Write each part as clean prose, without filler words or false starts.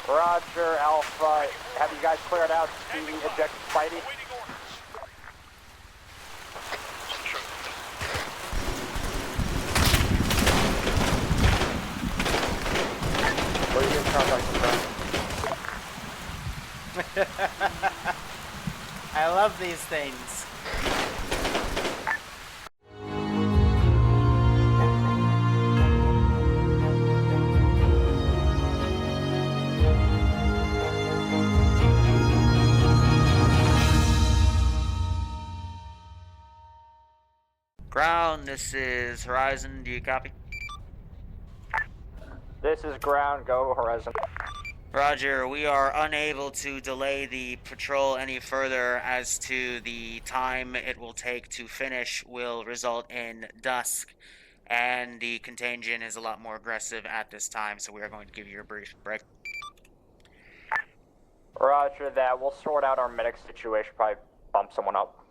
Roger, Alpha. Have you guys cleared out the ejected Spidey? Where are you getting contact from? I love these things. Ground, this is Horizon, do you copy? This is ground, go Horizon. Roger, we are unable to delay the patrol any further as to the time it will take to finish will result in dusk, and the contagion is a lot more aggressive at this time, so we are going to give you a brief break. Roger that, we'll sort out our medic situation, probably bump someone up.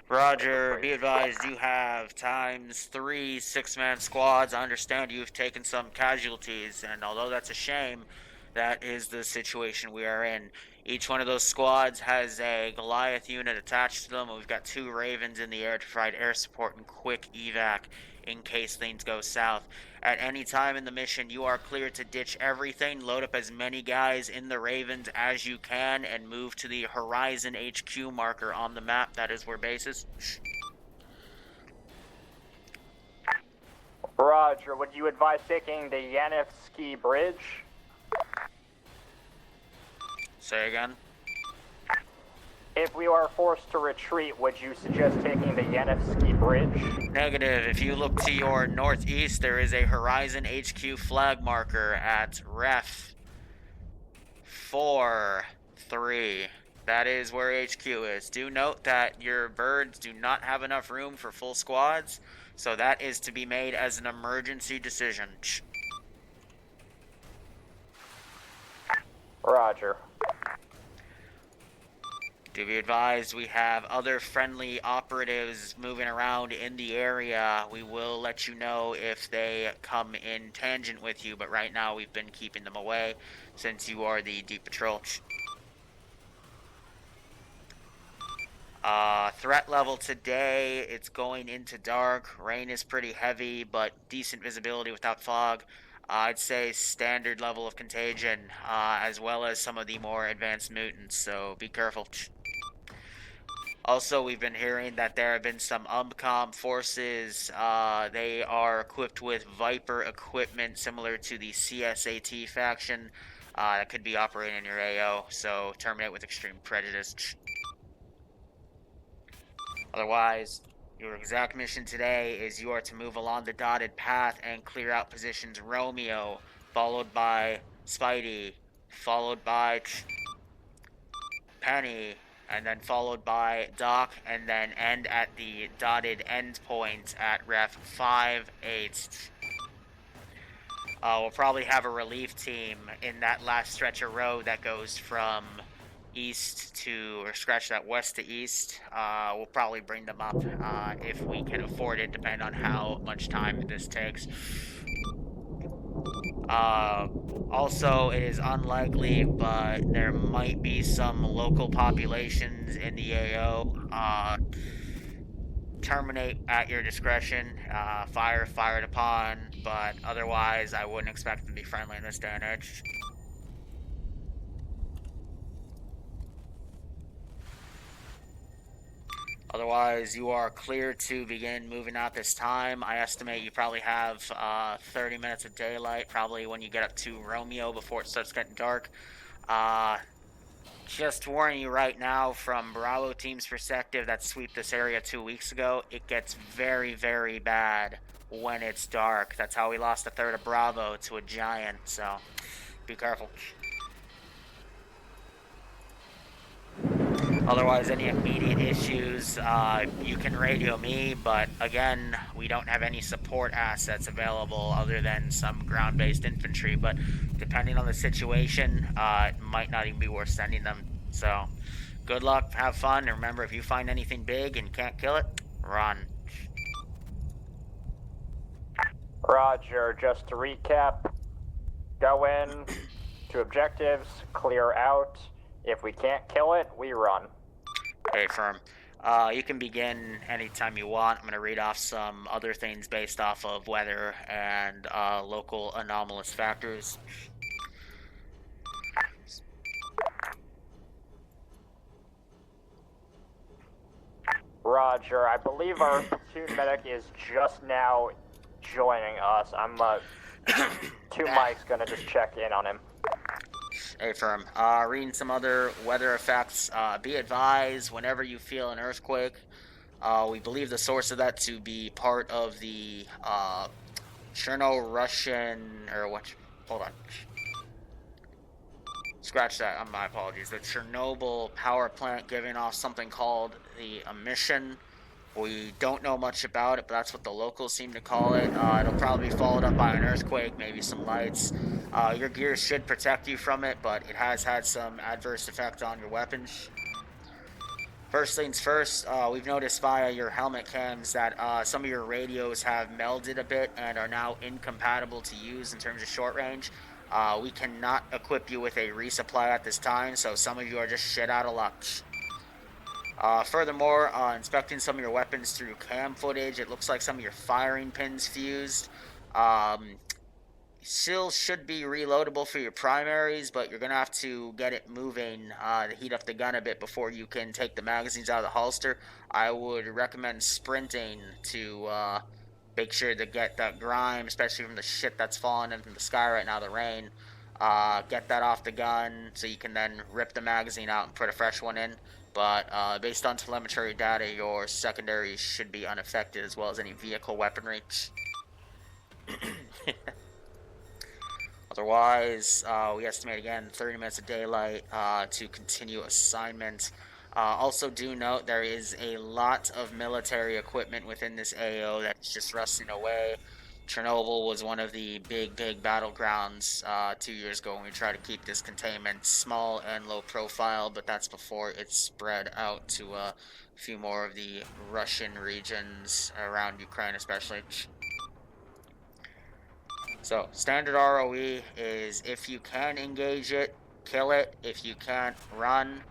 Roger, be advised you have times 3 6-man squads. I understand you've taken some casualties, and although that's a shame, that is the situation we are in. Each one of those squads has a Goliath unit attached to them, and we've got 2 Ravens in the air to provide air support and quick evac in case things go south. At any time in the mission, you are clear to ditch everything, load up as many guys in the Ravens as you can, and move to the Horizon HQ marker on the map. That is where base is. Roger, would you advise taking the Yanevsky Bridge? Say again? If we are forced to retreat, would you suggest taking the Yanevsky Bridge? Negative. If you look to your northeast, there is a Horizon HQ flag marker at Ref 4-3. That is where HQ is. Do note that your birds do not have enough room for full squads, so that is to be made as an emergency decision. Roger. Do be advised, we have other friendly operatives moving around in the area. We will let you know if they come in tangent with you, but right now we've been keeping them away since you are the deep patrol. Threat level today, it's going into dark. Rain is pretty heavy, but decent visibility without fog. I'd say standard level of contagion, as well as some of the more advanced mutants, so be careful. Also, we've been hearing that there have been some UMCOM forces. They are equipped with Viper equipment similar to the CSAT faction that could be operating in your AO, so terminate with extreme prejudice. Otherwise, your exact mission today is you are to move along the dotted path and clear out positions Romeo, followed by Spidey, followed by Penny, and then followed by Doc, and then end at the dotted end point at Ref 5-8. We'll probably have a relief team in that last stretch of road that goes from east to, or scratch that west to east. We'll probably bring them up if we can afford it, depending on how much time this takes. Also, it is unlikely, but there might be some local populations in the AO. Terminate at your discretion. Fire fired upon, but otherwise, I wouldn't expect them to be friendly in this day and age. Otherwise, you are clear to begin moving out this time. I estimate you probably have 30 minutes of daylight, probably when you get up to Romeo before it starts getting dark. Just warning you right now, from Bravo team's perspective that swept this area 2 weeks ago, it gets very, very bad when it's dark. That's how we lost a third of Bravo to a giant, so be careful. Otherwise, any immediate issues, you can radio me, but again, we don't have any support assets available other than some ground-based infantry, but depending on the situation, it might not even be worth sending them. So, good luck, have fun, and remember, if you find anything big and can't kill it, run. Roger, just to recap, go in, to objectives, clear out. If we can't kill it, we run. Okay, firm. You can begin anytime you want. I'm going to read off some other things based off of weather and local anomalous factors. Roger, I believe our platoon medic is just now joining us. I'm, Two Mike's gonna just check in on him. Hey, firm. Reading some other weather effects. Be advised, whenever you feel an earthquake, we believe the source of that to be part of the Cherno-Russian, or what? Hold on. Scratch that. My apologies. The Chernobyl power plant giving off something called the emission. We don't know much about it, but that's what the locals seem to call it. It'll probably be followed up by an earthquake, maybe some lights. Your gear should protect you from it, but it has had some adverse effect on your weapons. First things first, we've noticed via your helmet cams that some of your radios have melded a bit and are now incompatible to use in terms of short range. We cannot equip you with a resupply at this time, so some of you are just shit out of luck. Furthermore, inspecting some of your weapons through cam footage, it looks like some of your firing pins fused. Still should be reloadable for your primaries, but you're going to have to get it moving to heat up the gun a bit before you can take the magazines out of the holster. I would recommend sprinting to make sure to get that grime, especially from the shit that's falling in from the sky right now, the rain. Get that off the gun so you can then rip the magazine out and put a fresh one in. But based on telemetry data, your secondaries should be unaffected, as well as any vehicle weaponry. Otherwise, we estimate again 30 minutes of daylight to continue assignment. Also do note there is a lot of military equipment within this AO that's just rusting away. Chernobyl was one of the big battlegrounds 2 years ago when we tried to keep this containment small and low profile, but that's before it spread out to a few more of the Russian regions around Ukraine especially. So, standard ROE is if you can engage it, kill it. If you can't, run.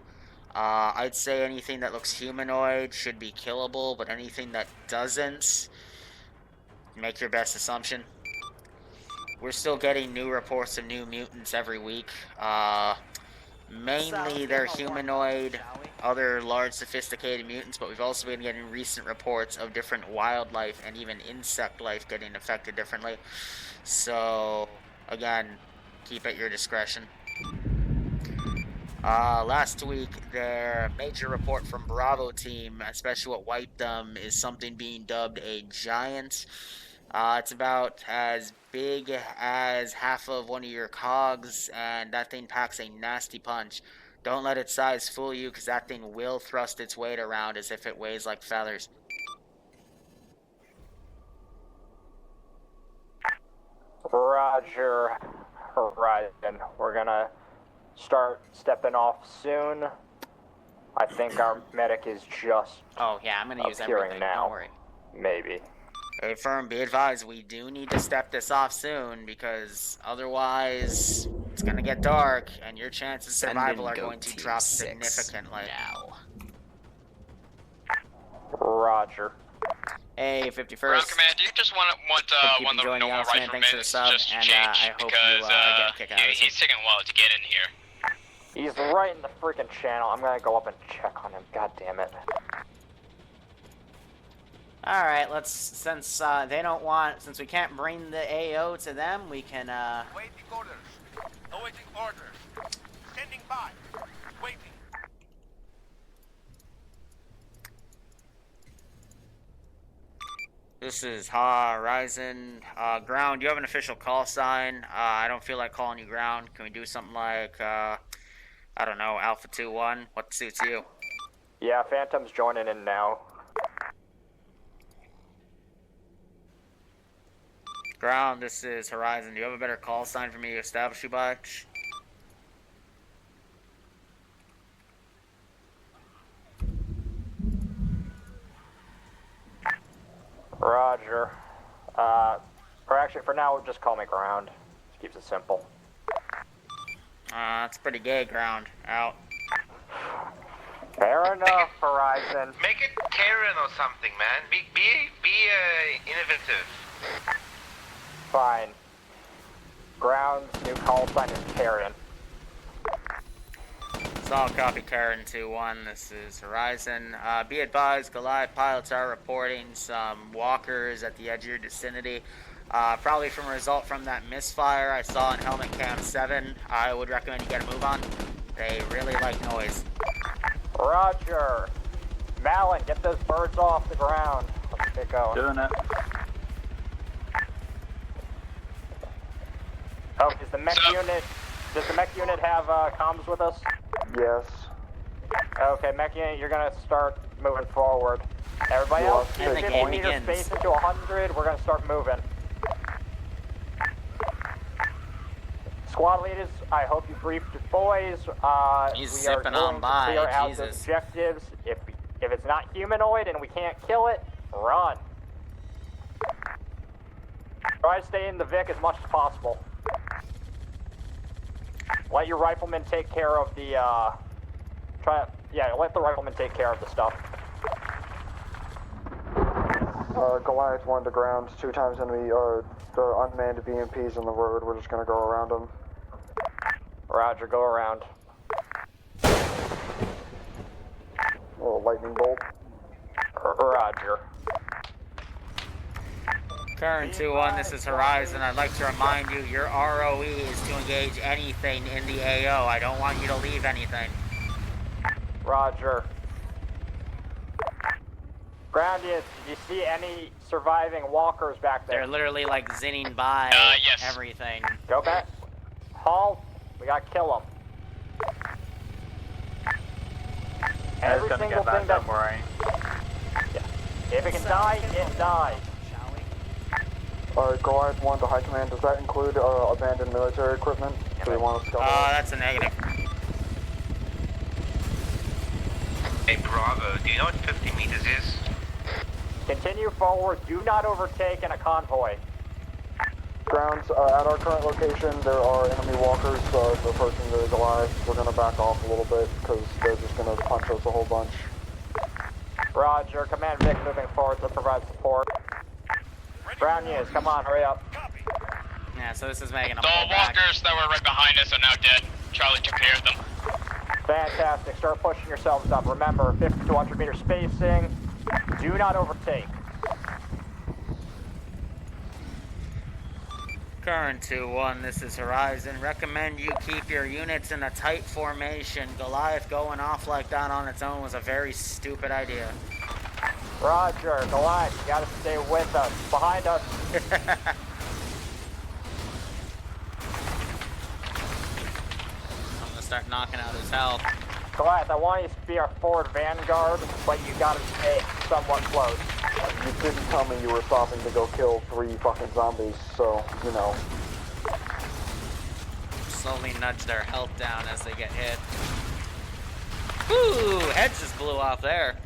I'd say anything that looks humanoid should be killable, but anything that doesn't, make your best assumption. We're still getting new reports of new mutants every week. Mainly they're humanoid, other large sophisticated mutants, but we've also been getting recent reports of different wildlife and even insect life getting affected differently. So, again, keep at your discretion. Last week, their major report from Bravo team, especially what wiped them, is something being dubbed a giant. It's about as big as half of one of your cogs, and that thing packs a nasty punch. Don't let its size fool you, because that thing will thrust its weight around as if it weighs like feathers. Roger, Horizon. We're gonna start stepping off soon. I think our medic is just Oh yeah, I'm gonna use appearing everything. now. Don't worry. Maybe. Hey, firm, be advised, we do need to step this off soon, because otherwise it's gonna get dark, and your chances of survival are going to drop significantly. Now. Roger. Hey, 51st. Ground command, do you just want keep one of the enjoying the normal announcement. riflemen Thanks for the sub, just and, change I hope because you, get a kick out of this he's taking a while to get in here. He's right in the freaking channel. I'm gonna go up and check on him. God damn it. Alright, since since we can't bring the AO to them, we can, Awaiting orders. Awaiting orders. Standing by. Waiting. This is Horizon. Ground, you have an official call sign. I don't feel like calling you ground. Can we do something like, I don't know, Alpha 2-1? What suits you? Yeah, Phantom's joining in now. Ground, this is Horizon. Do you have a better call sign for me to establish you by? Roger. Or actually, for now, just call me ground. Just keeps it simple. That's pretty gay ground. Out. Fair enough, Horizon. Make it Terran or something, man. Be innovative. Fine. Ground's new call sign is Terran. Solid copy, Terran 2-1. This is Horizon. Be advised, Goliath pilots are reporting some walkers at the edge of your vicinity. Probably from a result from that misfire I saw in Helmet Cam 7. I would recommend you get a move on. They really like noise. Roger. Malin, get those birds off the ground. Let's get going. Doing it. Oh, does the mech unit have comms with us? Yes. Okay, mech unit, you're gonna start moving forward. Everybody else, And the 50 game meter begins. space into 100. We're gonna start moving. Squad leaders, I hope you briefed your boys. He's we zipping are on going by, to clear out Jesus. those objectives. If it's not humanoid and we can't kill it, run. Try to stay in the Vic as much as possible. Let your riflemen take care of the, let the riflemen take care of the stuff. Goliath 1 to ground, 2 times enemy, the unmanned BMPs on the road. We're just gonna go around them. Roger, go around. Little lightning bolt. Roger. Current 2-1, this is Horizon. I'd like to remind you, your ROE is to engage anything in the AO. I don't want you to leave anything. Roger. Ground units, did you see any surviving walkers back there? They're literally like zinning by yes. everything. Go back. Halt. We gotta kill them. I was Every gonna single get that, thing that... don't worry. If it can die, it dies. Shall we? Goliath 1 to high command, does that include abandoned military equipment? Do we want to scuttle it? That's a negative. Hey, Bravo, do you know what 50 meters is? Continue forward. Do not overtake in a convoy. Grounds, at our current location, there are enemy walkers approaching the Goliath. We're gonna back off a little bit, because they're just gonna punch us a whole bunch. Roger. Command Vic moving forward to provide support. Ground units, come on, hurry up. Yeah, so this is making a The pull back. walkers that were right behind us are now dead. Charlie took care of them. Fantastic. Start pushing yourselves up. Remember, 50 to 100 meter spacing. Do not overtake. Current 2-1, this is Horizon. Recommend you keep your units in a tight formation. Goliath going off like that on its own was a very stupid idea. Roger. Goliath, you gotta stay with us. Behind us. I'm gonna start knocking out his health. Goliath, I want you to be our forward vanguard, but you gotta stay somewhat close. You didn't tell me you were stopping to go kill 3 fucking zombies, so, you know. Slowly nudge their health down as they get hit. Ooh, heads just blew off there.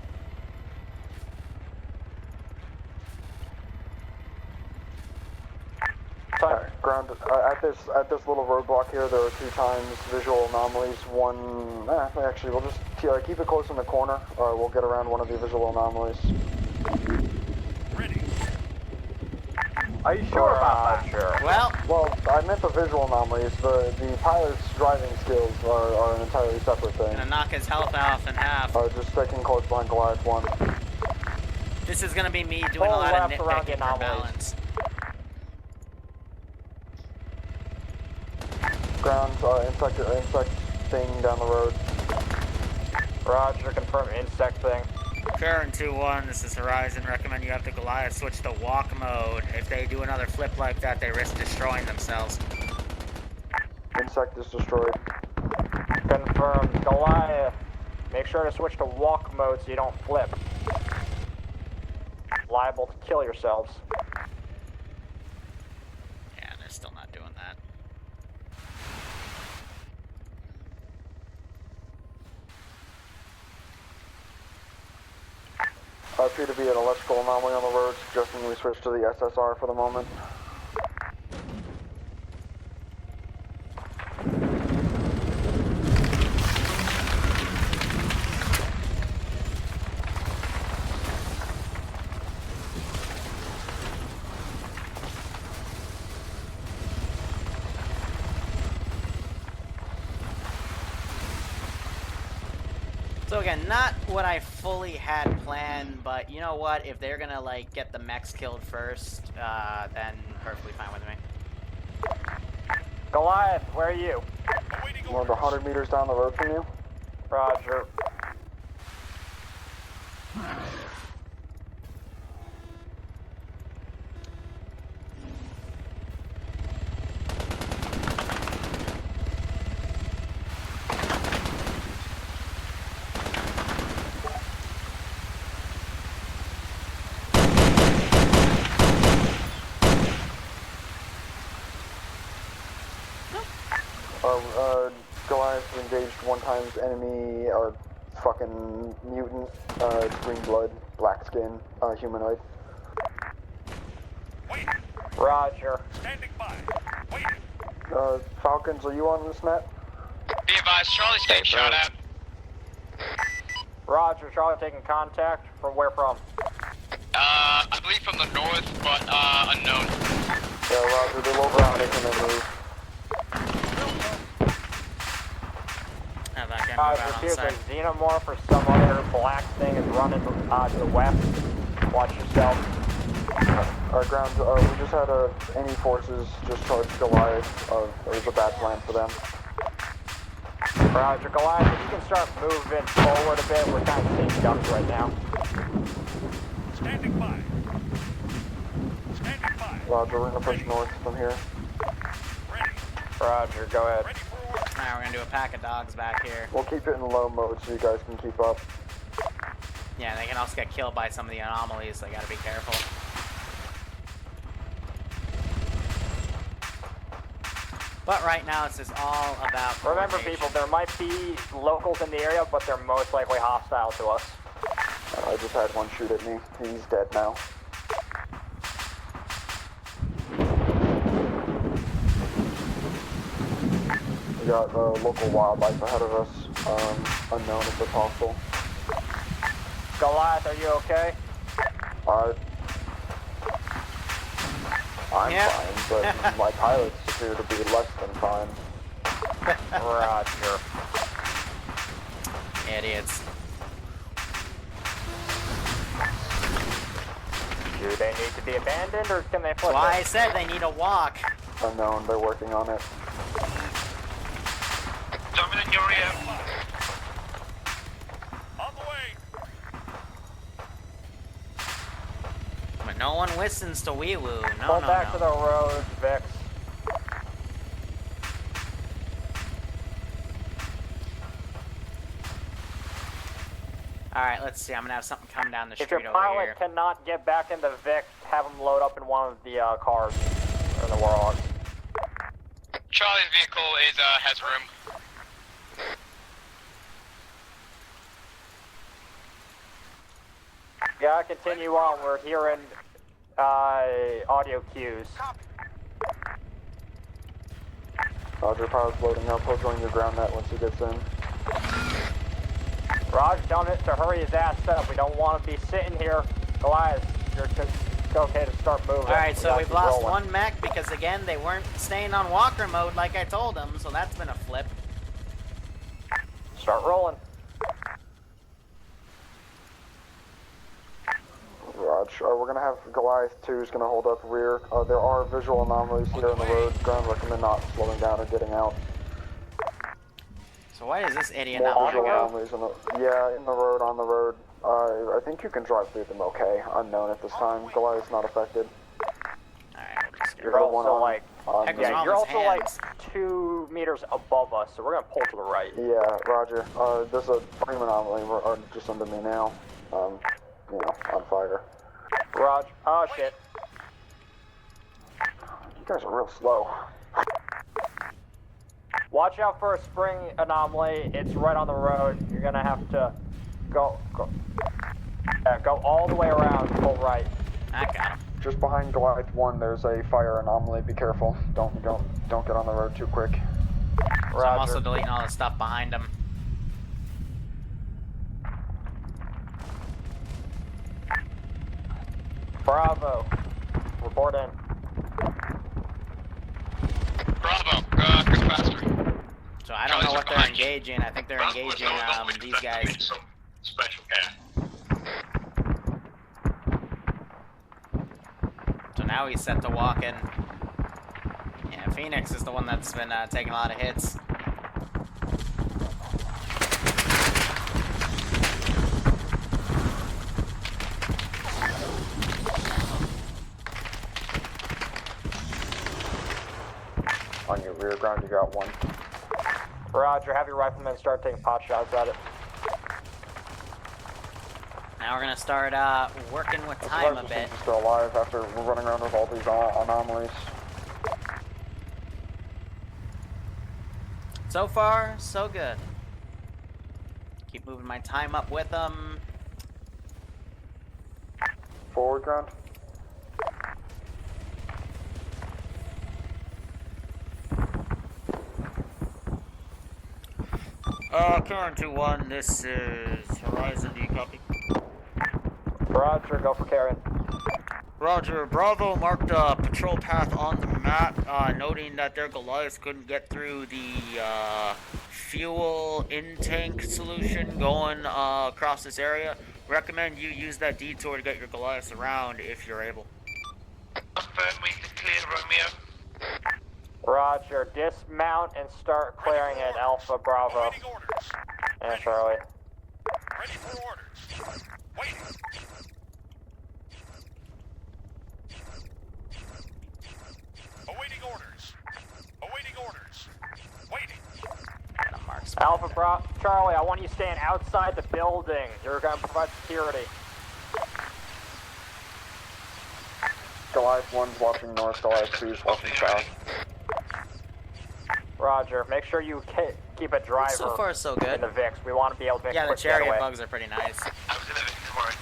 Ground, at this little roadblock here, there are 2 times visual anomalies. One, actually, we'll just keep it close in the corner. We'll get around one of the visual anomalies. Ready. Are you sure about that? Roger. Well, I meant the visual anomalies. The pilot's driving skills are an entirely separate thing. Gonna knock his health off in half. Just sticking close behind Goliath 1. This is gonna be me doing a Pull lot of left around the nitpicking for anomalies. balance. Ground, insect thing down the road. Roger, confirm insect thing. Current 2-1, this is Horizon. Recommend you have the Goliath switch to walk mode. If they do another flip like that, they risk destroying themselves. Insect is destroyed. Confirmed. Goliath, make sure to switch to walk mode so you don't flip. Liable to kill yourselves. Yeah, they're still not doing that. Appear to be an electrical anomaly on the road, suggesting we switch to the SSR for the moment. So again, not what I fully had planned, but you know what? If they're gonna like get the mechs killed first, then perfectly fine with me. Goliath, where are you? More than 100 meters down the road from you. Roger. Goliath engaged one times enemy, or fucking mutant, green blood, black skin, humanoid. Roger. Standing by. Wait. Falcons, are you on this net? Be advised, Charlie's getting shot at. Roger, Charlie taking contact. From where from? I believe from the north, but unknown. Yeah, Roger, they're low ground, they can then move. Have that guy move Roger, out on the here's a side. xenomorph or some other black thing is running to the west. Watch yourself. Our ground, we just had any forces just charge Goliath. It was a bad plan for them. Roger, Goliath, if you can start moving forward a bit, we're kind of seeing ducks right now. Standing by. Standing by. Roger, we're gonna push north from here. Ready. Roger, go ahead. Ready for order. Alright, we're gonna do a pack of dogs back here. We'll keep it in low mode so you guys can keep up. Yeah, they can also get killed by some of the anomalies, so I gotta be careful. But right now, it's just all about Remember, coordination. people, there might be locals in the area, but they're most likely hostile to us. I just had one shoot at me. He's dead now. We got local wildlife ahead of us. Unknown if it's hostile. Goliath, are you okay? I'm Yeah. fine, but my pilots appear to be less than fine. Roger. Idiots. Do they need to be abandoned, or can they That's flip why I it? said they need a walk. Unknown, they're working on it. Dominant Urea. On the way. But no one listens to wee woo. No, Pull no, back no. to the road, Vix. Alright, let's see. I'm gonna have something come down the If street your over pilot here. cannot get back into Vic, have him load up in one of the cars or the Warlock. Charlie's vehicle is has room. Yeah, continue on. We're hearing audio cues. Roger, pilot's loading up. He'll join your ground net once he gets in. Roger, tell him to hurry his ass up. We don't want to be sitting here. Goliath, it's okay to start moving. Alright, so gotta we've keep lost rolling. one mech because, again, they weren't staying on walker mode like I told them, so that's been a flip. Start rolling. Raj, we're gonna have Goliath 2 is gonna hold up rear. There are visual anomalies here on the road. Ground recommend not slowing down or getting out. So why does this idiot More not want to visual go? anomalies in the, yeah, in the road, on the road. I think you can drive through them okay. Unknown at this time. Goliath's not affected. Alright, we'll just You're the go. one also on- like, Heck was yeah, wrong you're with also his like hands. 2 meters above us, so we're gonna pull to the right. Yeah, Roger. There's a frame anomaly just under me now. You know, on fire. Roger. Oh shit. You guys are real slow. Watch out for a spring anomaly. It's right on the road. You're gonna have to go all the way around, pull right. I got him. Just behind Goliath 1, there's a fire anomaly. Be careful. Don't get on the road too quick. So I'm also deleting all the stuff behind him. Bravo. Report in. Bravo, go faster. So I don't know what they're engaging. I think they're engaging these guys. Some special care. So now he's set to walk in. Yeah, Phoenix is the one that's been taking a lot of hits. On your rear ground, you got one. Roger, have your riflemen start taking pot shots at it. Now we're gonna start working with time a bit. Still alive after we're running around with all these anomalies. So far, so good. Keep moving my time up with them. Forward ground. Current 2-1, this is Horizon, do you copy? Roger, go for carrying. Roger, Bravo marked a patrol path on the map, noting that their Goliaths couldn't get through the fuel in-tank solution going across this area. Recommend you use that detour to get your Goliaths around if you're able. Confirm we can clear Romeo. Roger, dismount and start clearing at Alpha Bravo. Awaiting orders. And Charlie. Ready for orders. Waiting. Awaiting orders. Awaiting orders. Waiting. Alpha Bravo, Charlie, I want you staying outside the building. You're going to provide security. Goliath 1's watching north, Goliath 2's watching south. Roger, make sure you keep a driver So far, so in good. the VIX. We want to be able to make Yeah, a the quick chariot getaway. bugs are pretty nice. I was in a bit tomorrow.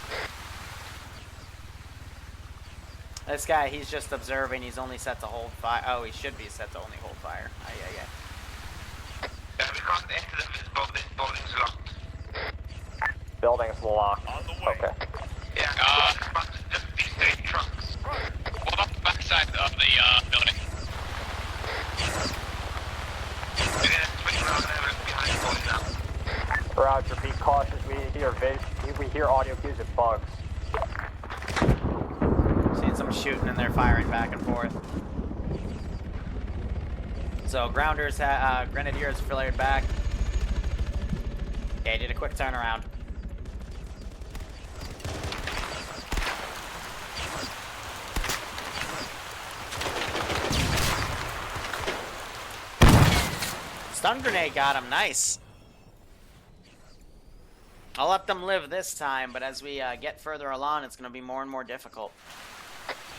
This guy, he's just observing. He's only set to hold fire. Oh, he should be set to only hold fire. Yeah. We can't enter this building's locked. Building's locked. On the way. Okay. Yeah, just these 3 trucks. What about the backside of the building? We're gonna swing around and have it behind the building now. Roger, be cautious. We hear audio cues of bugs. Seeing some shooting and they're firing back and forth. So Grounders, Grenadiers flared back. Okay, did a quick turnaround. Stun grenade got him, nice. I'll let them live this time, but as we get further along, it's going to be more and more difficult.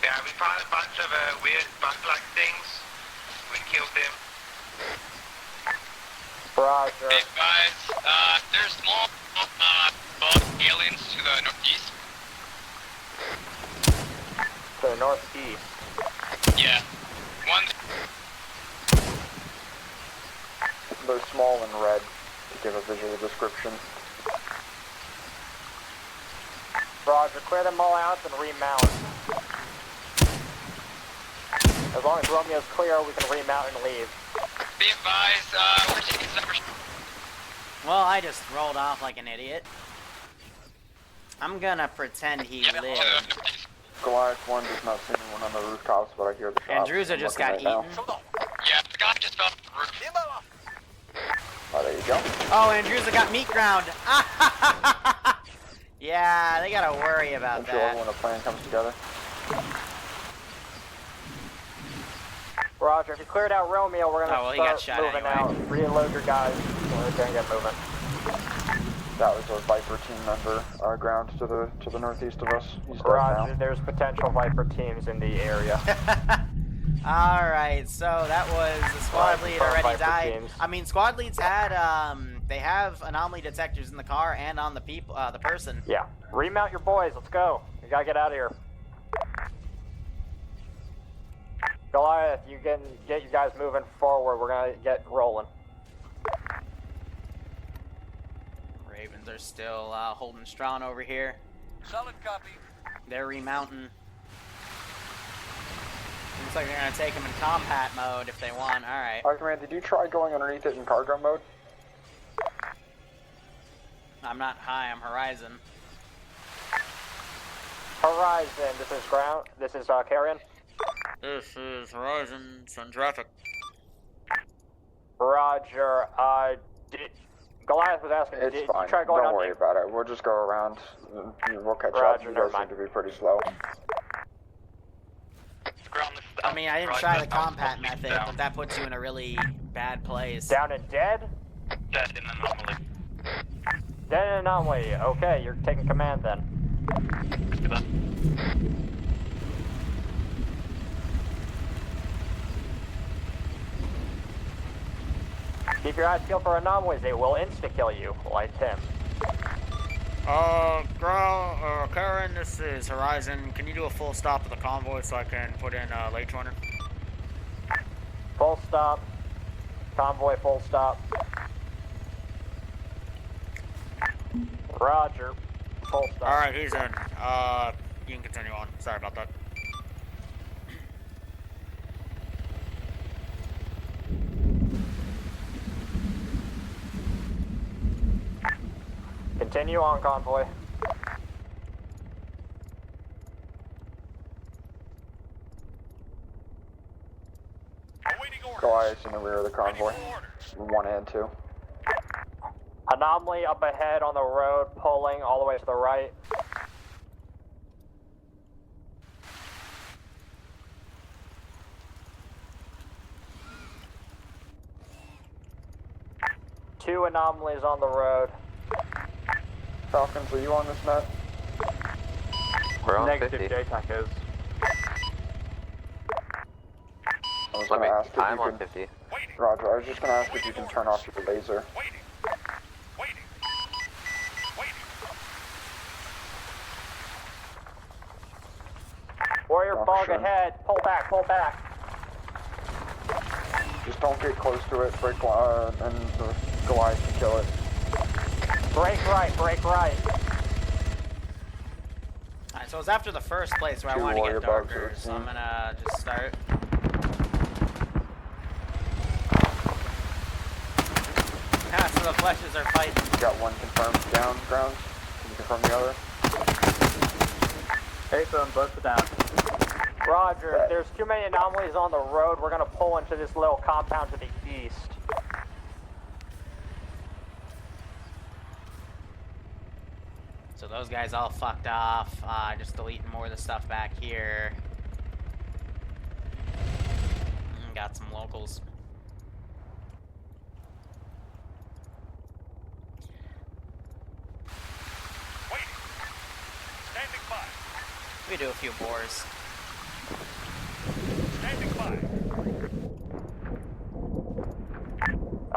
Yeah, we found a bunch of weird bug-like things. We killed them. Roger. Hey guys, there's small bug aliens to the northeast. To the northeast. Yeah. One. They're small and red, to give a visual description. Roger, clear them all out and remount. As long as Romeo's clear, we can remount and leave. Be advised, we're taking separate. Well, I just rolled off like an idiot. I'm gonna pretend he lived. Goliath 1 does not see anyone on the rooftops, but I hear the shots. Andrewsa I'm just looking got right eaten. now. Yeah, the guy just fell off the roof. Oh, there you go. Oh, Andrewsa got meat ground. Yeah, they gotta worry about I'm sure when that. a plan comes together. Roger, if you cleared out Romeo, we're gonna Oh, well, he got start shot moving anyway. out. Reload your guys. We're gonna get moving. That was a Viper team member, ground to the northeast of us. He's dead Roger, now. there's potential Viper teams in the area. Alright, so that was the squad lead confirmed already Viper died. teams. I mean, squad leads had, they have anomaly detectors in the car and on the people, the person. Yeah. Remount your boys. Let's go. We gotta get out of here. Goliath, you get you guys moving forward. We're gonna get rolling. Ravens are still holding strong over here. Solid copy. They're remounting. Looks like they're gonna take him in combat mode if they want. Alright. Alright, Command, did you try going underneath it in cargo mode? I'm not high, I'm Horizon. Horizon, this is ground. This is Carrion. This is Horizon, sun traffic. Roger. Goliath was asking, It's did fine. you try going Don't on? worry about it. We'll just go around. We'll catch up. Roger, You never guys seem mind. to be pretty slow. I mean, I didn't try the combat method, but that puts you in a really bad place. Down and dead? Dead in anomaly. Dead and anomaly. Okay, you're taking command then. Keep your eyes peeled for anomalies. They will insta-kill you, like Tim. Karen, this is Horizon. Can you do a full stop of the convoy so I can put in late joiner? Full stop. Convoy full stop. Roger. Full stop. Alright, he's in. You can continue on. Sorry about that. Continue on, convoy. Awaiting orders. Goliath's in the rear of the Ready convoy. for orders. 1 and 2. Anomaly up ahead on the road, pulling all the way to the right. Two anomalies on the road. Falcons, are you on this net? We're on Negative 50. JTAC is. I was Let going me, to ask if I'm you on could... 50. Waiting. Roger, I was just going to ask if you can turn off your laser. Waiting. Waiting. Waiting. Warrior Oh, fog sure. ahead. Pull back, pull back. Just don't get close to it, break and the Goliath can kill it. Break right, break right. Alright, so it's after the first place where I Two wanted to warrior get bugs darker, are so I'm seen. gonna just start. Ah, so the fleshes are fighting. You got one confirmed down, grounds. Can you confirm the other? Hey, phone, both are down. Roger, there's too many anomalies on the road. We're gonna pull into this little compound to the east. So those guys all fucked off. Just deleting more of the stuff back here. Got some locals. Waiting. Standing by. We do a few boars. Standing by.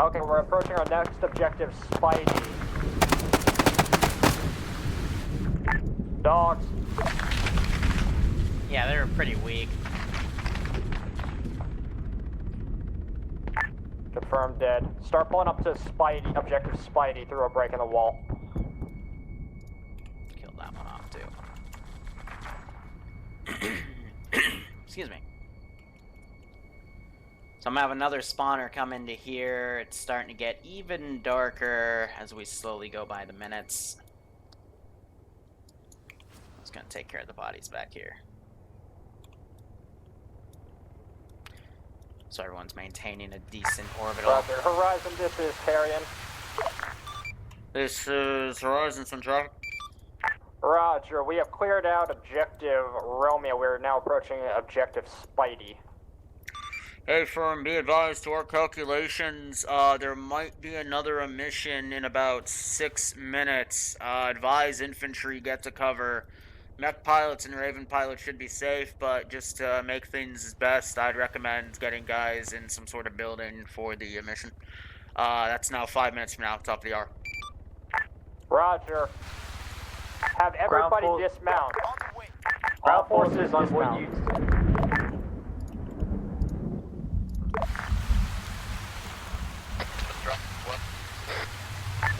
Okay, we're approaching our next objective, Spidey. Dogs. Yeah, they're pretty weak. Confirmed dead. Start pulling up to Spidey, objective Spidey, through a break in the wall. Killed that one off too. Excuse me. So I'm gonna have another spawner come into here. It's starting to get even darker as we slowly go by the minutes. I was gonna take care of the bodies back here. So everyone's maintaining a decent orbital. Roger. Horizon, this is Carrion. This is Horizon, sun traffic. Roger, we have cleared out objective Romeo. We're now approaching objective Spidey. Hey, firm, be advised to our calculations, there might be another mission in about 6 minutes. Advise infantry get to cover. Mech pilots and Raven pilots should be safe, but just to make things best, I'd recommend getting guys in some sort of building for the mission. That's now 5 minutes from now, top of the hour. Roger. Have everybody force- dismount. On the way. All forces on what dismount. you... What?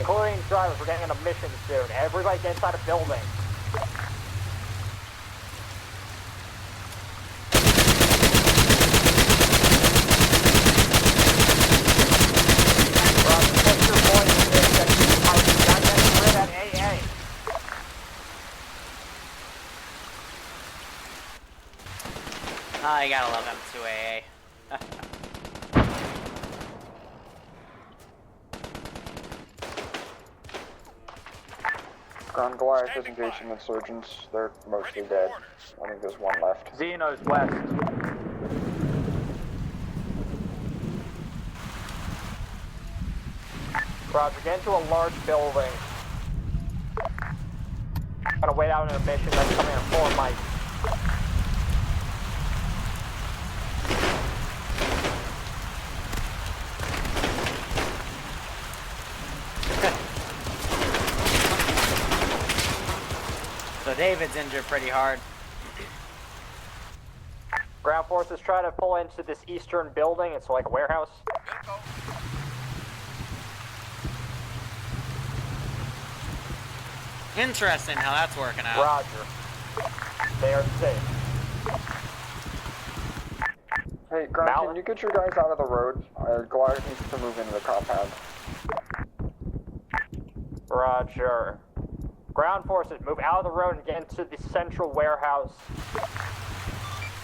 Including drivers, we're getting on a mission soon. Everybody get inside a building. You gotta love M2AA. Ground Goliath is engaging insurgents. They're mostly dead. I think there's one left. Xenos west. Roger, get into a large building. Gonna wait out an mission that's coming in 4 mics. So David's injured pretty hard. Ground forces try to pull into this eastern building. It's like a warehouse. Interesting how that's working out. Roger. They are safe. Hey, Ground, can you get your guys out of the road? Goliath needs to move into the compound. Roger. Ground forces, move out of the road and get into the central warehouse.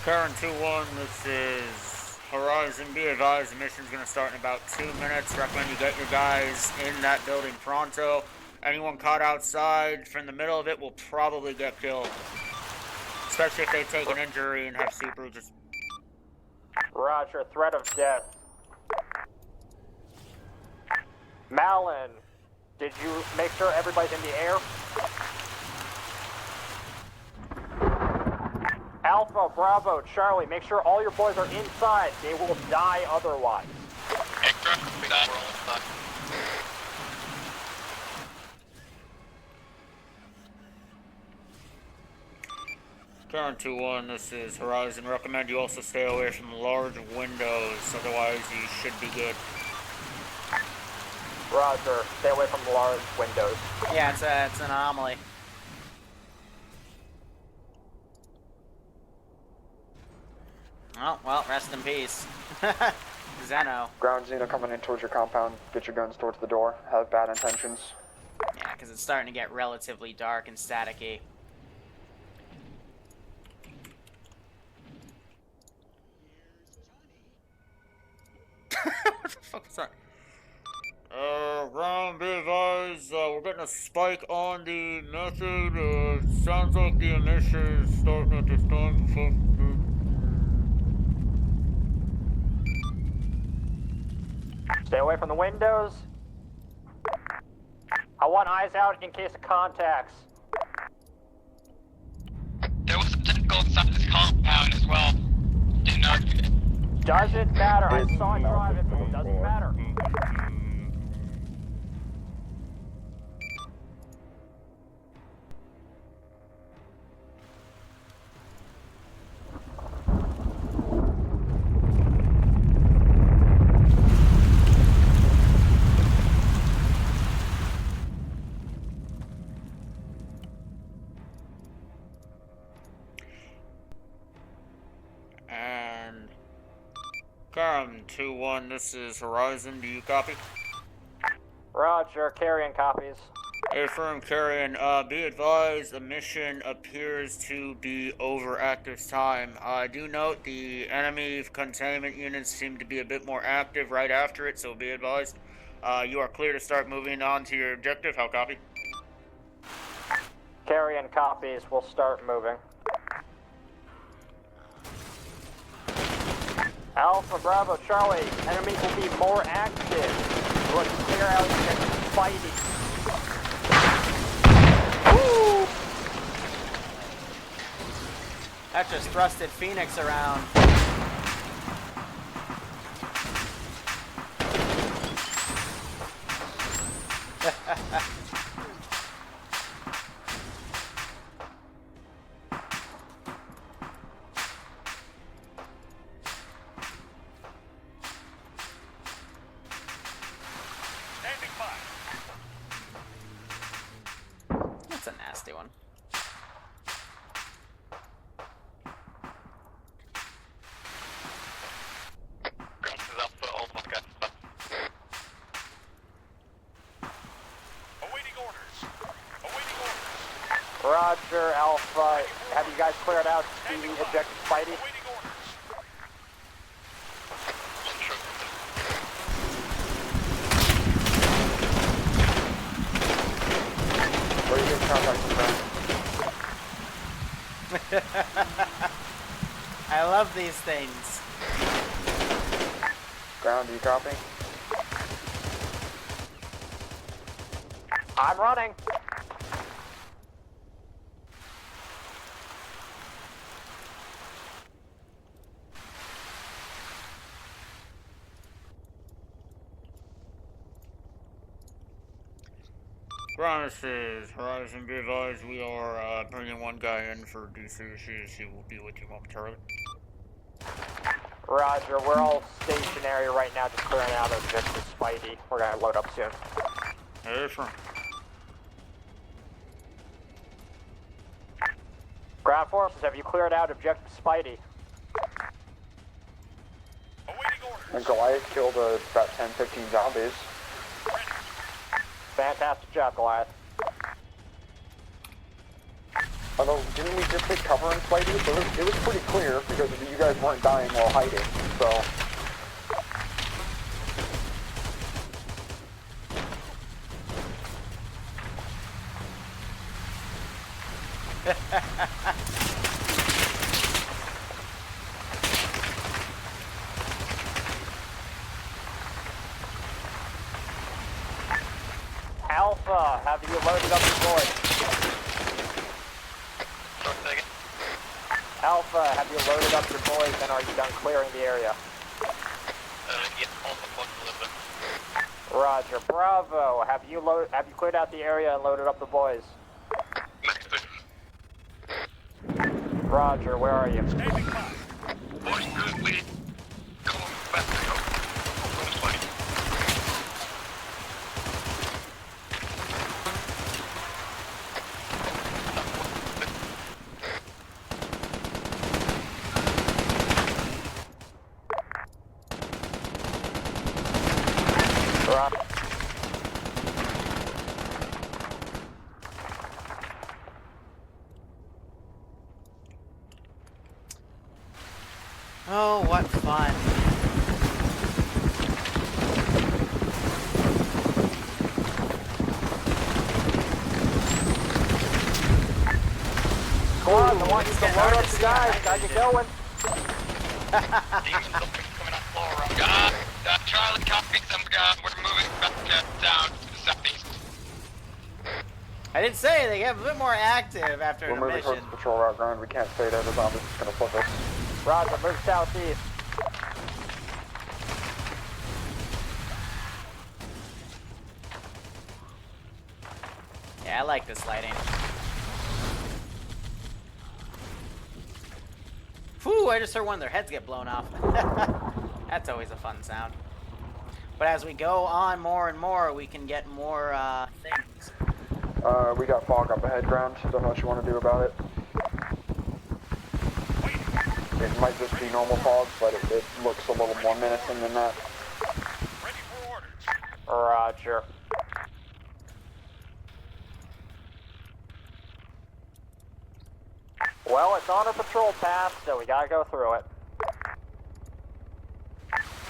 Current 2-1, this is Horizon. Be advised, the mission's going to start in about 2 minutes. Recommend you get your guys in that building pronto. Anyone caught outside from the middle of it will probably get killed. Especially if they take an injury and have soup bruises. Roger, threat of death. Malin, did you make sure everybody's in the air? Alpha, Bravo, Charlie, make sure all your boys are inside. They will die otherwise. Current 2-1, this is Horizon. Recommend you also stay away from large windows, otherwise you should be good. Roger, stay away from the large windows. Yeah, it's an anomaly. Oh, well, rest in peace. Xeno. Ground Xeno coming in towards your compound. Get your guns towards the door. Have bad intentions. Yeah, because it's starting to get relatively dark and staticky. What the fuck was that? Ground, be advised, we're getting a spike on the method. Sounds like the emission is starting at this time. Stay away from the windows. I want eyes out in case of contacts. There was a tentacle inside this compound as well. Didn't know. Doesn't matter. I saw you drive it, but it doesn't matter. And Karam 2-1, this is Horizon. Do you copy? Roger, carrying copies. Affirm, Carrion. Be advised, the mission appears to be over at this time. Do note the enemy containment units seem to be a bit more active right after it, so be advised. You are clear to start moving on to your objective. How copy? Carrying copies. We'll start moving. Alpha, Bravo, Charlie. Enemies will be more active. We'll clear out and fighting. Woo! That just thrusted Phoenix around. Standing by. That's a nasty one. Awaiting orders. Awaiting orders. Roger, Alpha. Have you guys cleared out the objective fighting? Awaiting orders. I love these things. Ground, do you copy? I'm running. Promises, Horizon, be advised, we are bringing one guy in for DC issues. He will be with you momentarily. Roger, we're all stationary right now, just clearing out of Objective Spidey. We're gonna load up soon. Hey, from. Ground forces, have you cleared out Objective Spidey? Awaiting orders. And Goliath killed about 10, 15 zombies. Fantastic job, Goliath. Although, didn't we just take cover in Spidey? So it was pretty clear because you guys weren't dying while hiding, so... Alpha, have you loaded up your boys? Alpha, have you loaded up your boys and are you done clearing the area? Roger. Bravo, have you cleared out the area and loaded up the boys? Roger, where are you? Standing by. Roger. Oh, what fun. Squad, I want you to load up the guys. Got you going. Charlie, copy some guys. We're moving back down to the southeast. I didn't say they get a bit more active after We're the moving mission. towards the patrol route ground. We can't stay there. The zombies is gonna flip us. Roger, move southeast. Yeah, I like this lighting. Whew, I just heard one of their heads get blown off. That's always a fun sound. But as we go on more and more, we can get more things. We got fog up ahead ground. Don't know what you want to do about it. It might just be normal fog, but it looks a little more menacing than that. Ready for orders. Roger. Well, it's on our patrol path, so we gotta go through it.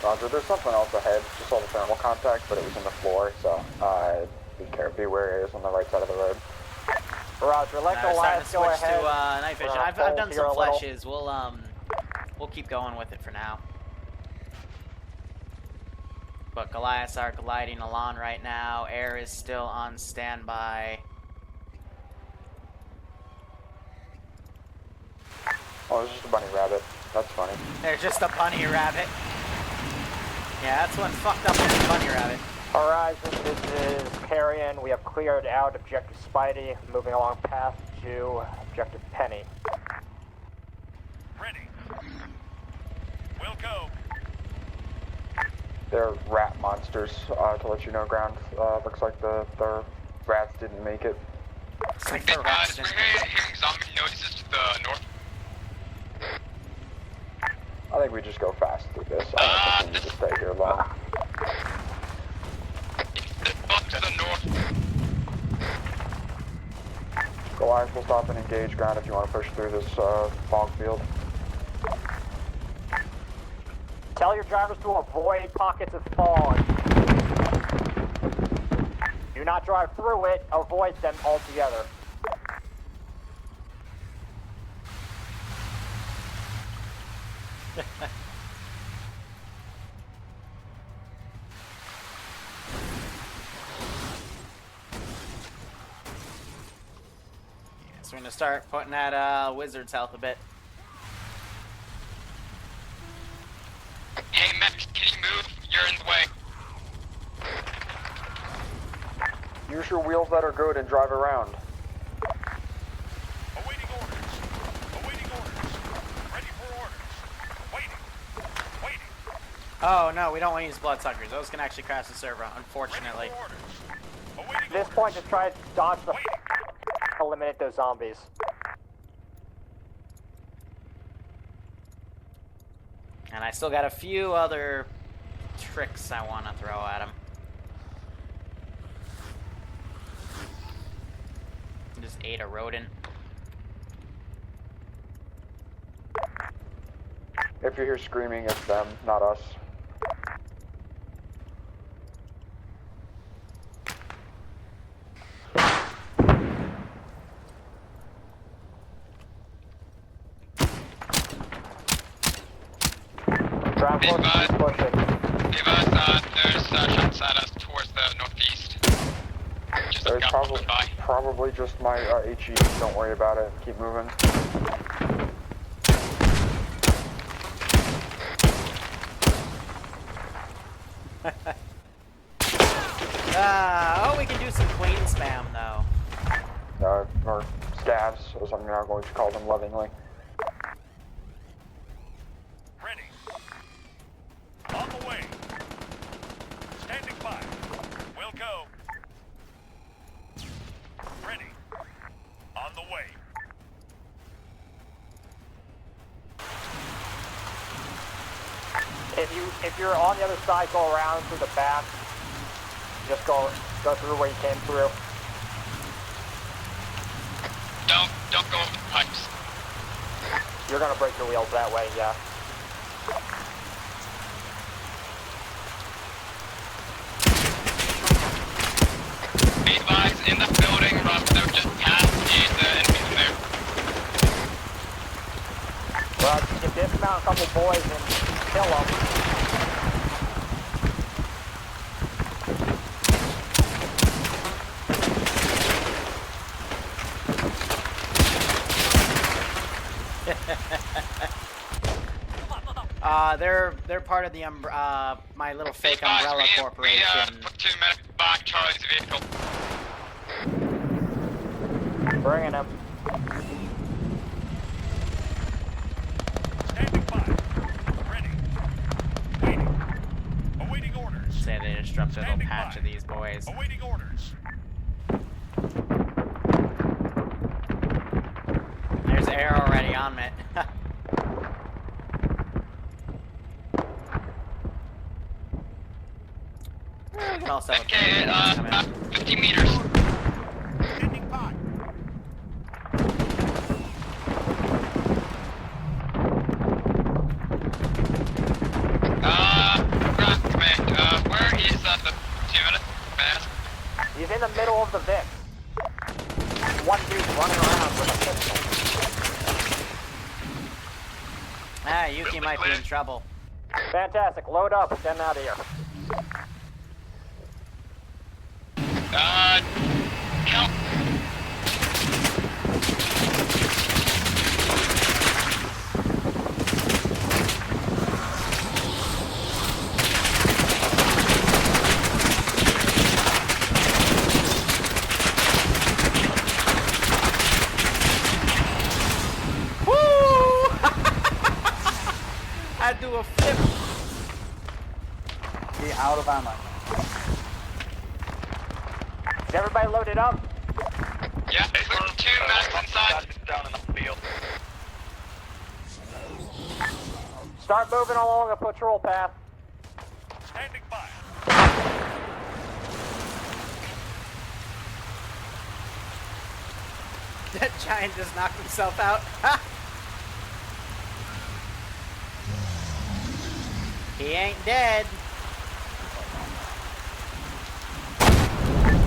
Roger, there's something else ahead. Just saw the thermal contact, but it was in the floor, so be wary. It is on the right side of the road. Roger, let Starting to Goliath go switch ahead. to night vision. We're I've gonna done hold here some a little. fleshes. We'll keep going with it for now. But Goliaths are gliding along right now. Air is still on standby. Oh, it's just a bunny rabbit. That's funny. There's just a bunny rabbit. Yeah, that's one fucked up bunny rabbit. Horizon, this is Carrion. We have cleared out Objective Spidey, moving along path to Objective Penny. Ready. We'll go. They're rat monsters, to let you know, ground. Looks like the rats didn't make it. It's like the rats. We're hearing zombie noises to the north. I think we just go fast through this. I don't think we need to stay here long. Up to the north. Goliath will stop and engage ground if you want to push through this fog field. Tell your drivers to avoid pockets of fog. Do not drive through it, avoid them altogether. So we're gonna start putting that wizard's health a bit. Hey, Max, can you move? You're in the way. Use your wheels that are good and drive around. Awaiting orders. Awaiting orders. Ready for orders. Waiting. Waiting. Oh no, we don't want to use bloodsuckers. Those can actually crash the server, unfortunately. Ready for orders. Awaiting At this orders. point, just try to dodge the eliminate those zombies. And I still got a few other tricks I want to throw at him. Just ate a rodent. If you hear screaming, it's them, not us. Ground force is pushing. Give us, there's shots at us towards the northeast. Just There's got by. probably just my HE. Don't worry about it. Keep moving. Oh, we can do some queen spam though. Or scabs, as I'm now going to call them lovingly. Ready. On the way. Standing by. We'll go. Ready. On the way. If you're on the other side, go around through the back. Just go through where you came through. Don't go over the pipes. You're gonna break your wheels that way, yeah. Be advised, in the building, Rob, they're just past the enemies there. Well, you can dismount a couple boys and kill them. They're part of the my little fake Be advised, umbrella we corporation. put 2 medics back Charlie's vehicle. Bringing them. Standing by. Ready. Waiting. Awaiting orders. Say they disrupted a little Standing patch by. of these boys. Awaiting orders. There's air already on me. We can also have a Okay, come in. 50 meters. Standing by. Ground command, where is the 2 minutes? Fast. He's in the middle of the Vic. One dude's running around with a pistol. Ah, Yuki might be in trouble. Fantastic. Load up and get out of here. Count. Woo! I do a flip. Be out of ammo. Is everybody loaded up? Yeah, there's 2 medics inside. Down in the field. Start moving along the patrol path. Standing by. That giant just knocked himself out. Ha! He ain't dead.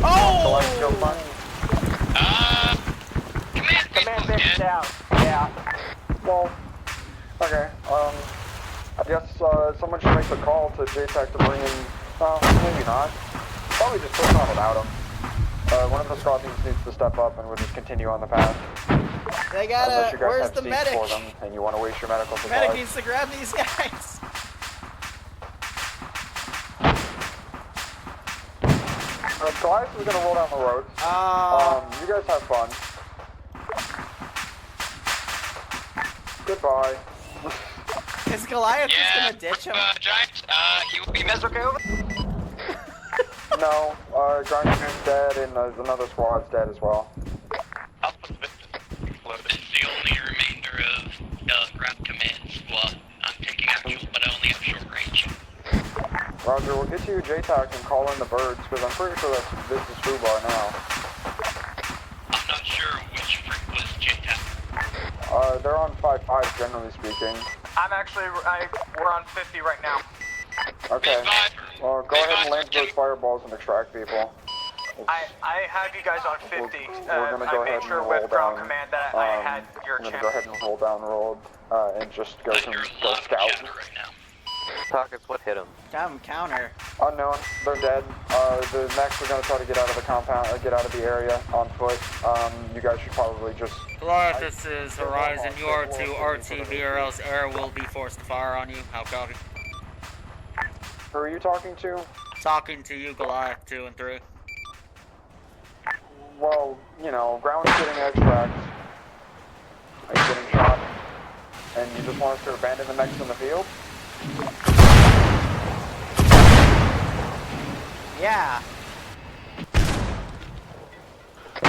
Oh! Command Command vehicle's Vic's dead. down. Yeah. Well, okay. I guess someone should make the call to JTAC to bring in, maybe not. Probably just push on without him. One of the squad teams needs to step up and we'll just continue on the path. They Unless gotta. you guys Where's have the seats medic? for them and you want to waste your medical The supplies. medic needs to grab these guys. Goliath is gonna roll down the road. You guys have fun. Goodbye. Is Goliath just Yeah, gonna ditch him? Giant, you guys okay over? No, Giant's dead and another squad's dead as well. This is the only remainder of ground command squad. I'm taking actual, but I only have short range. Roger, we'll get to you JTAC and call in the birds, because I'm pretty sure this is Fubar now. I'm not sure which freak was JTAC. They're on 5-5 generally speaking. I'm actually, we're on 50 right now. Okay. Well, go ahead and land those fireballs and extract people. I have you guys on 50. We're gonna go I ahead made sure and roll with ground down. command that I had your I'm gonna channel. go ahead and roll down road and just go You're a go lot of scout. chatter right now. Pockets, what hit him? Got him counter. Unknown, they're dead. The next we're gonna try to get out of the compound, get out of the area on foot. You guys should probably just. Goliath, this is Horizon. You are to RTB or else air will be forced to fire on you. How copy? Who are you talking to? Talking to you, Goliath 2 and 3. Well, you know, ground's getting extracts. Are you getting shot? And you just want us to abandon the mechs in the field? Yeah. Do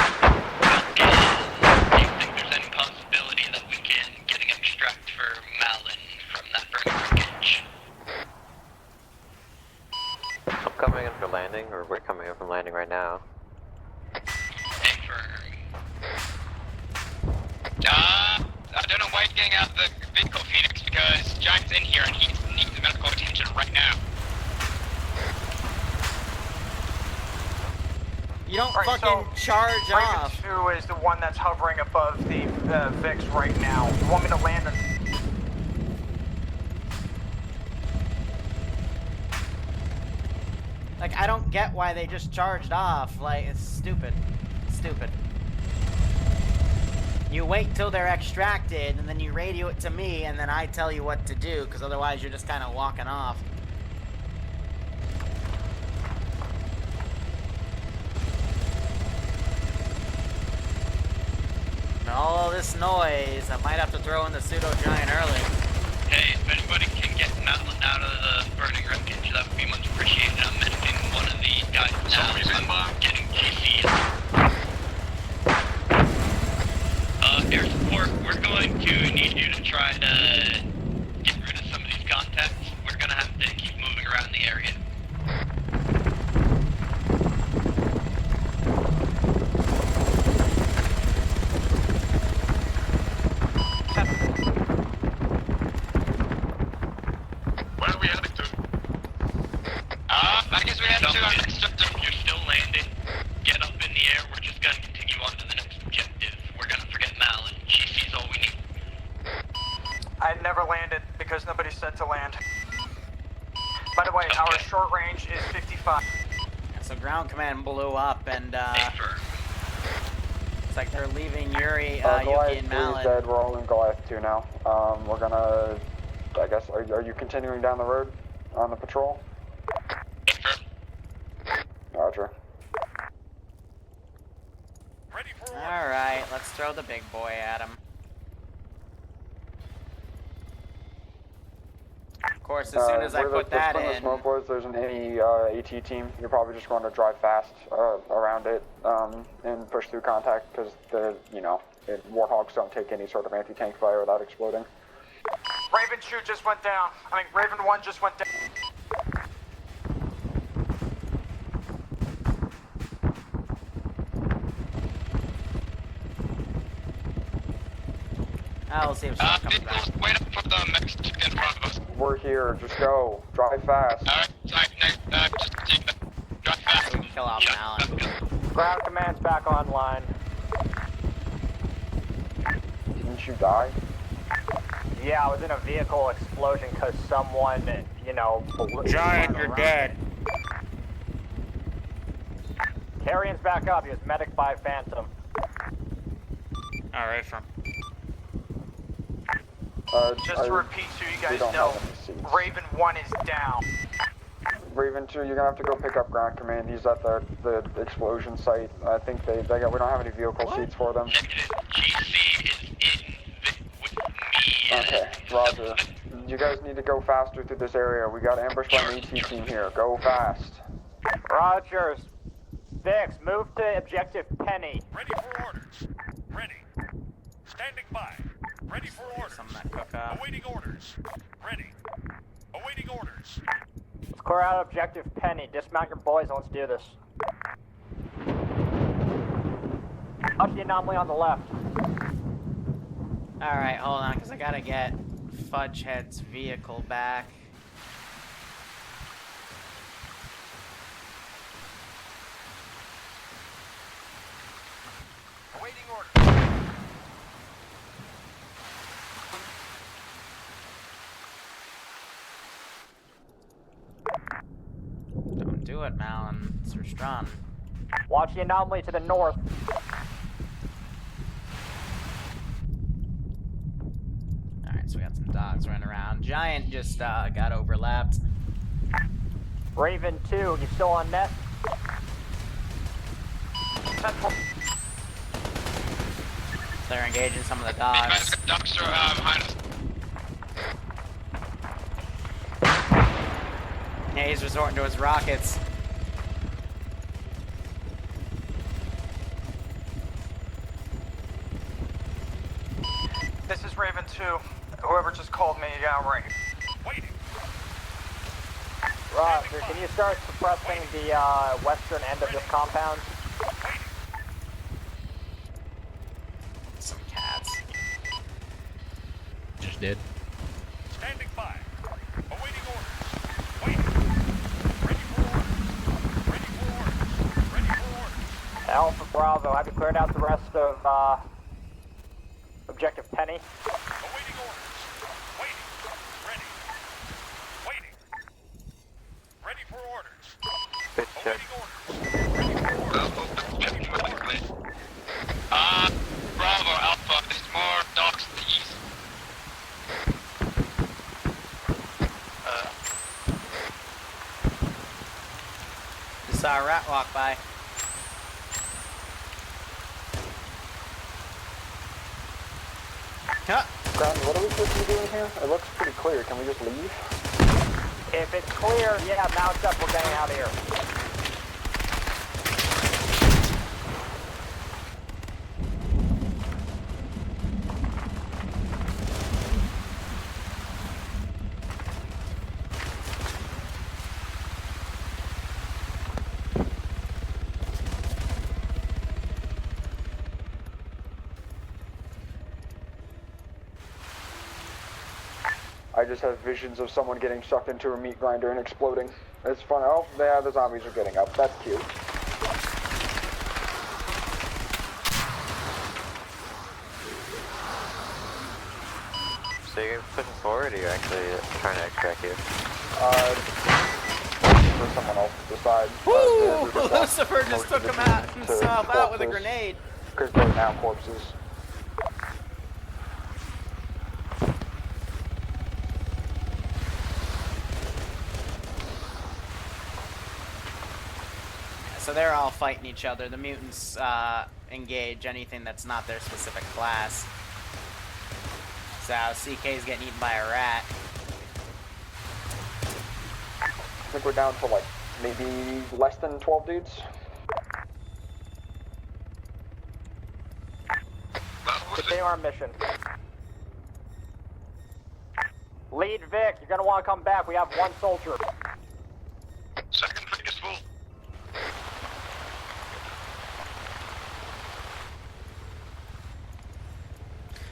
you think there's any possibility that we can get an extract for Malin from that burning wreckage? I'm coming in for landing, or we're coming in from landing right now. I don't know why he's getting out of the vehicle, Phoenix, because Giant's in here and he needs medical attention right now. You don't Right, fucking so charge off. Raven 2 is the one that's hovering above the VIX right now. You want me to land on... Like, I don't get why they just charged off. Like, it's stupid. Stupid. You wait till they're extracted, and then you radio it to me, and then I tell you what to do, because otherwise you're just kind of walking off. And all this noise, I might have to throw in the pseudo-giant early. Hey, if anybody can get Malin out of the burning wreckage, that would be much appreciated. I'm medicing one of the guys now. I'm getting GC. Air support, we're going to need you to try to get rid of some of these contacts. We're going to have to keep moving around the area. Where are we heading to? I guess we have to our next objective. You're still landing. Get up in the air. We're just going to continue on to the next objective. We're going to forget Malin. She sees all we need. I never landed because nobody said to land. By the way, our short range is 55. So ground command blew up, and Affirm. it's like they're leaving Yuri, Goliath Yuki, and 3 is Malin. dead, we're all in Goliath 2 now. We're gonna, I guess, are you continuing down the road on the patrol? Affirm. Roger. Ready for order. Alright, let's throw the big boy at him. Of course, as soon as I where put the that splinter in, smoke was, there's an enemy AT team. You're probably just going to drive fast around it and push through contact because Warthogs don't take any sort of anti-tank fire without exploding. Raven 2 just went down. Raven 1 just went down. I'll see if she's coming back. Vehicles, wait up for the mechs to get in front of us. We're here. Just go. Drive fast. Alright, sorry, just take that. Drive fast. We can kill off Malin. Ground command's back online. Didn't you die? Yeah, I was in a vehicle explosion because someone, you know, Giant, you're dead. Carrion's back up. He was medic by Phantom. Alright, from. Just to repeat so you guys don't know, have any seats. Raven 1 is down. Raven 2, you're gonna have to go pick up ground command. He's at the explosion site. I think we don't have any vehicle seats for them. Negative. GC is with me. Okay, roger. You guys need to go faster through this area. We got ambushed by an AT team here. Go fast. Rogers. Vix, move to objective Penny. Ready for orders. Ready. Standing by. Ready for orders. Some of that cook up. Awaiting orders. Ready. Awaiting orders. Let's clear out objective Penny. Dismount your boys and let's do this. Up the anomaly on the left. Alright, hold on, because I gotta get Fudgehead's vehicle back. Awaiting orders. Don't do it, Malin. It's Strahd. Watch the anomaly to the north. Alright, so we got some dogs running around. Giant just got overlapped. Raven 2, you still on net? They're engaging some of the Guys, dogs. ducks are behind us. Yeah, he's resorting to his rockets. This is Raven 2. Whoever just called me, yeah, right. Waiting. Roger, can you start suppressing the western end of this compound? Some cats. Just did. Standing by. Awaiting orders. Waiting. Ready for orders. Ready for orders. Ready for orders. Alpha Bravo, have you cleared out the rest of objective Penny? Awaiting orders. Waiting. Ready. Waiting. Ready for orders. Good check. Awaiting orders. Bravo, Alpha, there's more dogs to the east. Just saw a rat walk by. Huh. Ground, what are we supposed to be doing here? It looks pretty clear. Can we just leave? If it's clear, yeah, mount up, we're getting out of here. I just have visions of someone getting sucked into a meat grinder and exploding. It's fun. Oh, yeah, the zombies are getting up. That's cute. So you're pushing forward or you're actually trying to extract here? For someone else to decide. Woo! Lucifer just took him out himself out with a grenade. Because they're now corpses. So they're all fighting each other. The mutants engage anything that's not their specific class. So CK's getting eaten by a rat. I think we're down to like maybe less than 12 dudes. Continue our mission. Lead Vic, you're gonna want to come back. We have one soldier. Second Vic is full.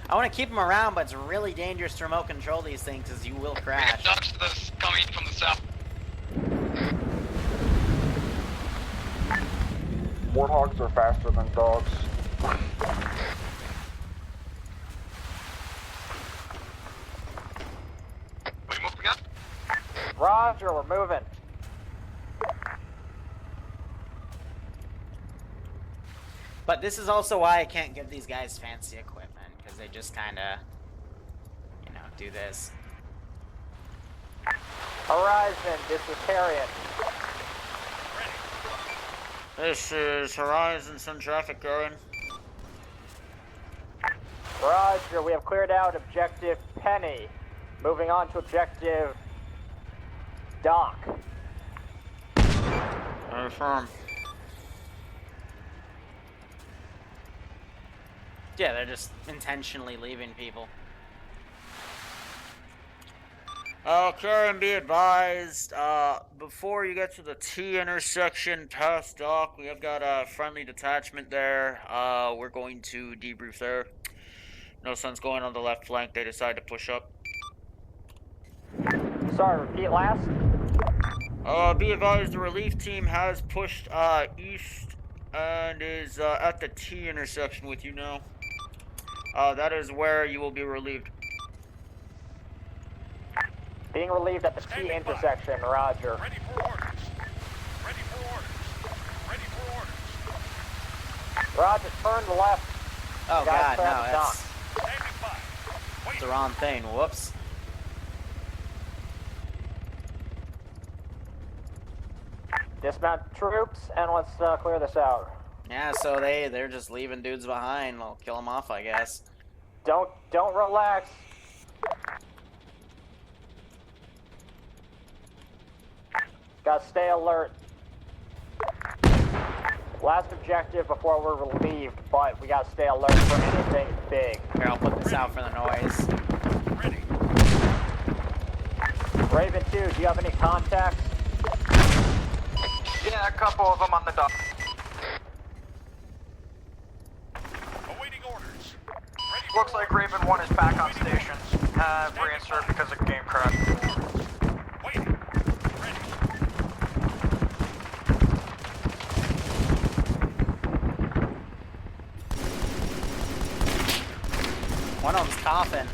I want to keep them around, but it's really dangerous to remote control these things because you will crash. Ducks to this coming from the south. Warthogs are faster than dogs. Roger, we're moving. But this is also why I can't give these guys fancy equipment, because they just kind of, you know, do this. Horizon, this is Carrion. This is Horizon, some traffic going. Roger, we have cleared out objective Penny. Moving on to objective Doc. Confirm. Yeah, they're just intentionally leaving people. Okay, and be advised, before you get to the T intersection past Dock, we have got a friendly detachment there. We're going to debrief there. No sense going on the left flank, they decide to push up. Sorry, repeat last. Be advised, the relief team has pushed, east and is, at the T intersection with you now. That is where you will be relieved. Being relieved at the T intersection, Roger. Ready for orders. Ready for orders. Ready for orders. Roger, turn to left. Oh Guys, god, no, clear the dock. that's Standing by. Wait. the wrong thing. Whoops. Dismount troops, and let's clear this out. Yeah, so they're just leaving dudes behind. We'll kill them off, I guess. Don't relax. Gotta stay alert. Last objective before we're relieved, but we gotta stay alert for anything big. Here, I'll put this out for the noise. Ready. Raven 2, do you have any contacts? Yeah, a couple of them on the dock. Awaiting orders. Ready for Looks like Raven 1 is back on station. Reinsert because of game crash. waiting. Ready. One of them's coughing.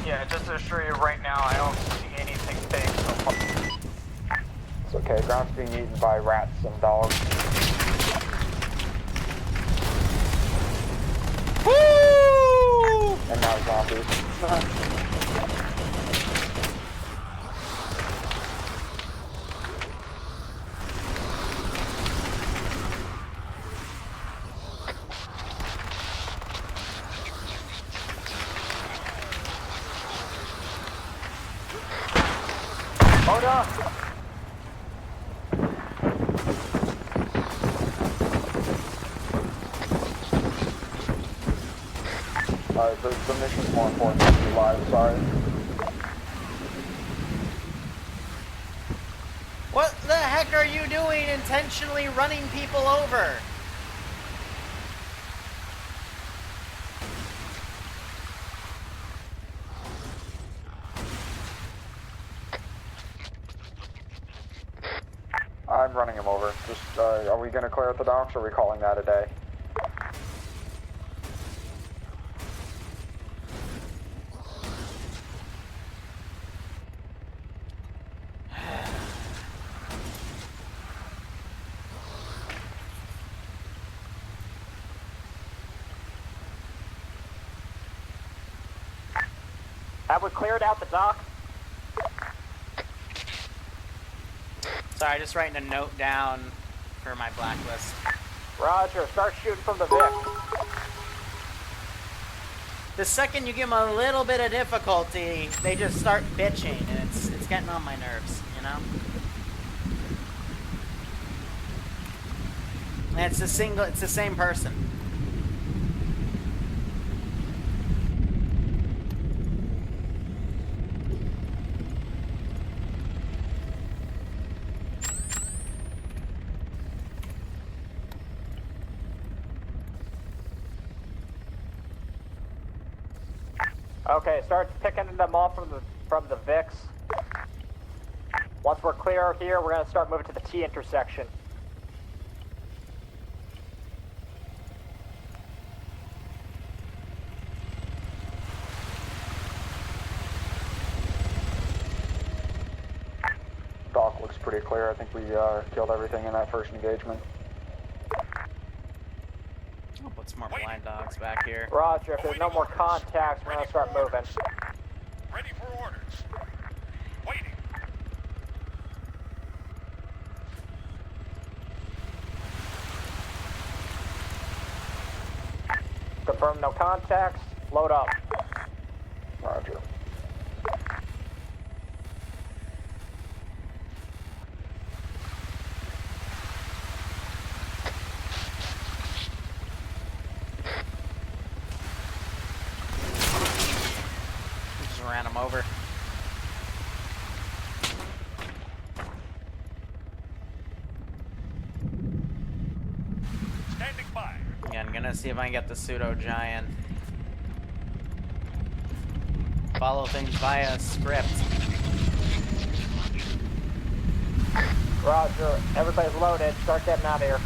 Yeah, just to assure you right now, I don't see anything big so far. It's okay, ground's being eaten by rats and dogs. Woo! And now zombies. Hold up! Alright, the mission's more important than your lives, sorry. What the heck are you doing intentionally running people over? I'm running him over. Just, are we gonna clear out the docks, or are we calling that a day? Have we cleared out the dock? Sorry, just writing a note down for my blacklist. Roger, start shooting from the Vic. The second you give them a little bit of difficulty, they just start bitching, and it's getting on my nerves, you know? And it's the same person. Okay, start picking them off from the Vics. Once we're clear here, we're gonna start moving to the T intersection. pretty clear. I think we killed everything in that first engagement. I'll put some more blind dogs back here. Roger, if there's no more contacts, we're gonna start moving. Ready for orders. Waiting. Confirm no contacts. Load up. Roger. Just ran him over. Standing by. Yeah, I'm gonna see if I can get the pseudo giant. Follow things via script. Roger, everybody's loaded. Start getting out of here.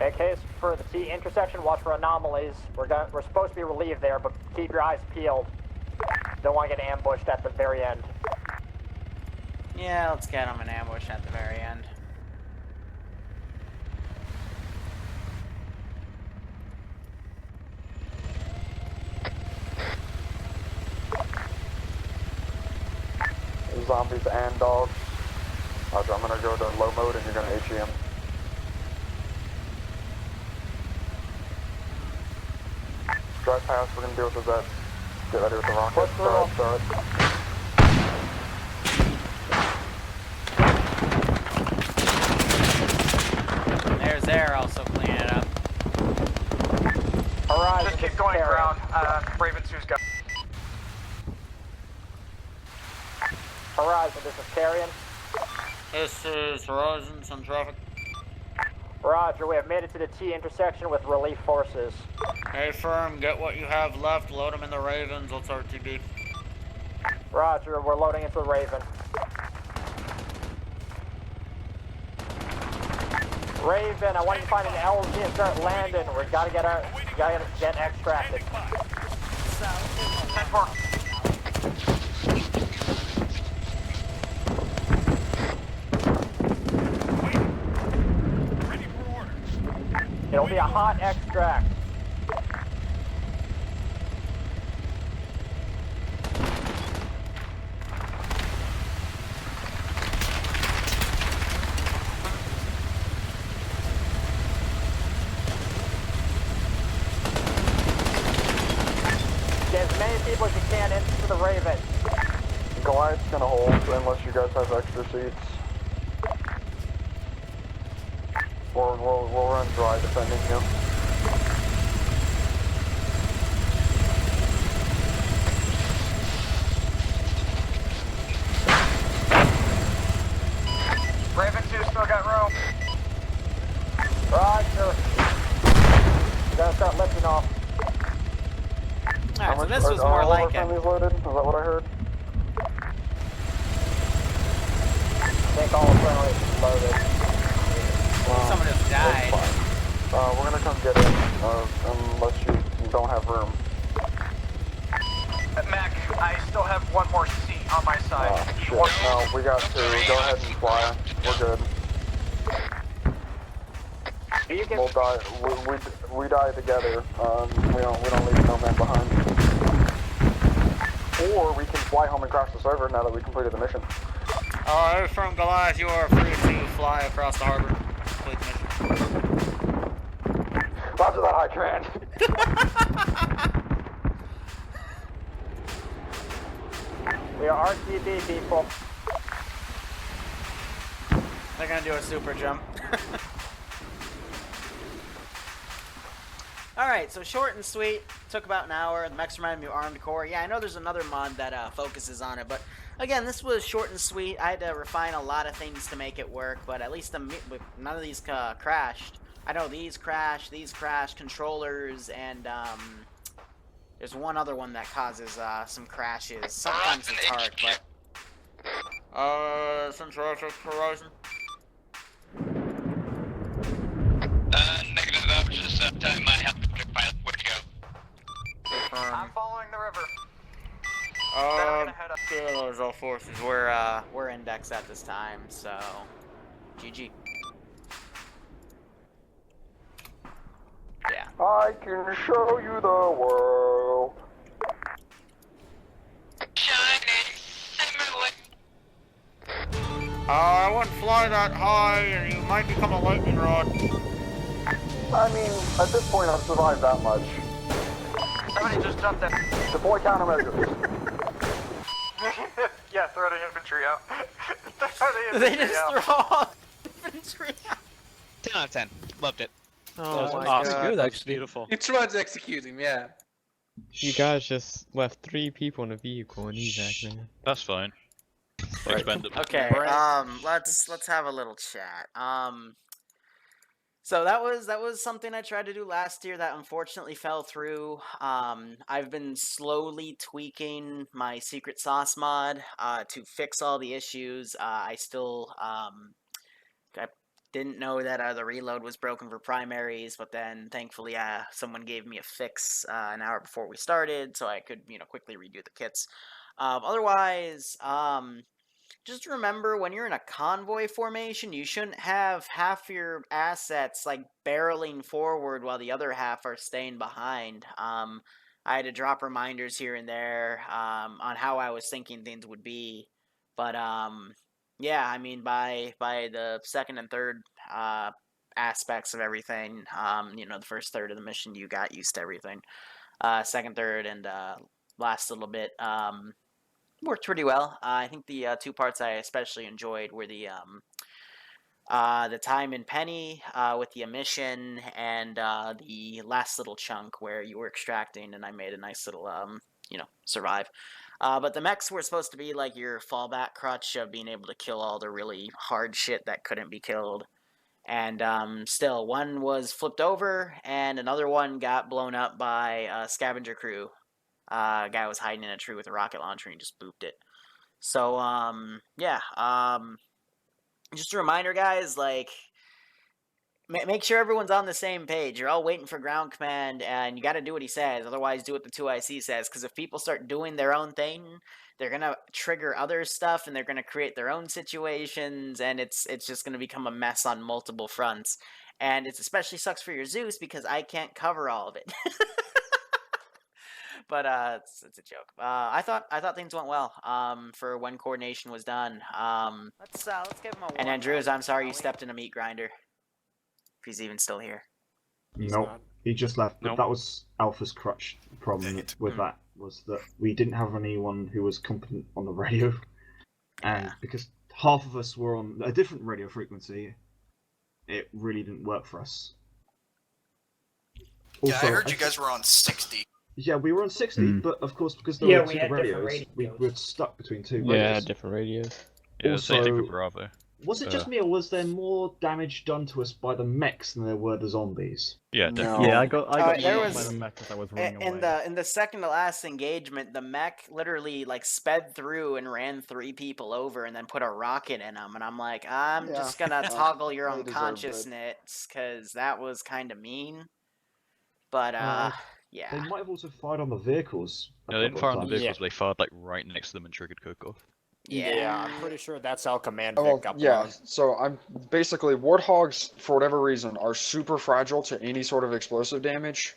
In case for the T intersection, watch for anomalies. We're supposed to be relieved there, but keep your eyes peeled. Don't want to get ambushed at the very end. Yeah, let's get him an ambush at the very end. Zombies and dogs. Roger, I'm gonna go to low mode and you're gonna HEM. Drive past, we're gonna deal with the Zeds. Get ready with the rocket. Start. There's air, also clean it up. Alright, Just keep going ground. Raven 2's got. Horizon, this is Carrion. This is Horizon, some traffic. Roger, we have made it to the T intersection with relief forces. Hey, firm, get what you have left, load them in the Ravens, let's RTB. Roger, we're loading into the Raven. Raven, I want you to find an LZ and start landing. We gotta get extracted. Standing by. 10-4. Ready for orders. It'll be a hot extract. Get as many people as you can into the Raven. Goliath's gonna hold unless you guys have extra seats. We'll run dry defending you. Raven 2 still got room. Roger. We gotta start lifting off. Alright, so this was more like it. Friendly's loaded? Is that what I heard? I think all friendly loaded. Someone just died. We're gonna come get it, unless you don't have room. Mac, I still have one more seat on my side. Shit. No, we got two. Go ahead and fly. We're good. You can We'll die. We die together. We don't leave no man behind. Or we can fly home and crash the server now that we completed the mission. Alright, from Goliath, you are free to fly across the harbor. Complete the mission. Roger that, High Command. We are RTB people. They're gonna do a super jump. Alright, so short and sweet. Took about an hour. The mechs reminded me of Armed Core. Yeah, I know there's another mod that focuses on it, but again, this was short and sweet. I had to refine a lot of things to make it work, but at least none of these crashed. I know these crashed, controllers, and there's one other one that causes some crashes. Sometimes it's hard, but... Some traffic, Horizon. my helicopter pilot, where'd you go? I'm following the river. Those all forces. We're indexed at this time, so GG. Yeah. I can show you the world. Shining simmerly. I wouldn't fly that high, and you might become a lightning rod. I mean, at this point, I've survived that much. Somebody just jumped in. Deploy countermeasures. Yeah, throw the infantry out. Throw the They infantry just out. throw all infantry out. 10 out of 10. Loved it. Oh my awesome. god, Good, that's actually. beautiful. It's towards execute him, yeah. You guys just left 3 people in a vehicle and evac, man. That's fine. Expendable. Okay, let's have a little chat. So that was something I tried to do last year that unfortunately fell through. I've been slowly tweaking my secret sauce mod to fix all the issues. I still I didn't know that the reload was broken for primaries, but then thankfully someone gave me a fix an hour before we started, so I could quickly redo the kits. Otherwise, just remember when you're in a convoy formation, you shouldn't have half your assets like barreling forward while the other half are staying behind. I had to drop reminders here and there on how I was thinking things would be, but yeah, I mean by the second and third aspects of everything, the first third of the mission you got used to everything. Second, third, and last little bit worked pretty well. I think the 2 parts I especially enjoyed were the time in Penny with the emission and the last little chunk where you were extracting, and I made a nice little survive. But the mechs were supposed to be like your fallback crutch of being able to kill all the really hard shit that couldn't be killed. And still, one was flipped over, and another one got blown up by a scavenger crew. A guy was hiding in a tree with a rocket launcher and he just booped it. So, yeah. Just a reminder, guys, like, make sure everyone's on the same page. You're all waiting for ground command, and you got to do what he says. Otherwise, do what the 2IC says. Because if people start doing their own thing, they're going to trigger other stuff, and they're going to create their own situations, and it's just going to become a mess on multiple fronts. And it especially sucks for your Zeus, because I can't cover all of it. But it's a joke. I thought things went well. For when coordination was done. Let's give him a. And Andrews, I'm sorry you stepped in a meat grinder. If he's even still here. Nope, he just left. But that was Alpha's crutch problem with that, was that we didn't have anyone who was competent on the radio, and because half of us were on a different radio frequency, it really didn't work for us. Also, I heard you guys were on 60. Yeah, we were on 60, but of course, because there were 2 radios, we were stuck between 2 radios. Yeah, different radios. Yeah, also, same thing for Bravo. Was it just me, or was there more damage done to us by the mechs than there were the zombies? Yeah, definitely. Yeah, I got there by was the mech as I was running in away. the second to last engagement, the mech literally like sped through and ran 3 people over, and then put a rocket in them. And I'm like, I'm just gonna toggle your They deserved it. unconsciousness because that was kind of mean. But yeah. They might have also fired on the vehicles. No, they didn't fire on the vehicles, but they fired like right next to them and triggered cook-off. Yeah, I'm pretty sure that's how command Oh, picked up yeah. on. So I'm basically warthogs, for whatever reason, are super fragile to any sort of explosive damage.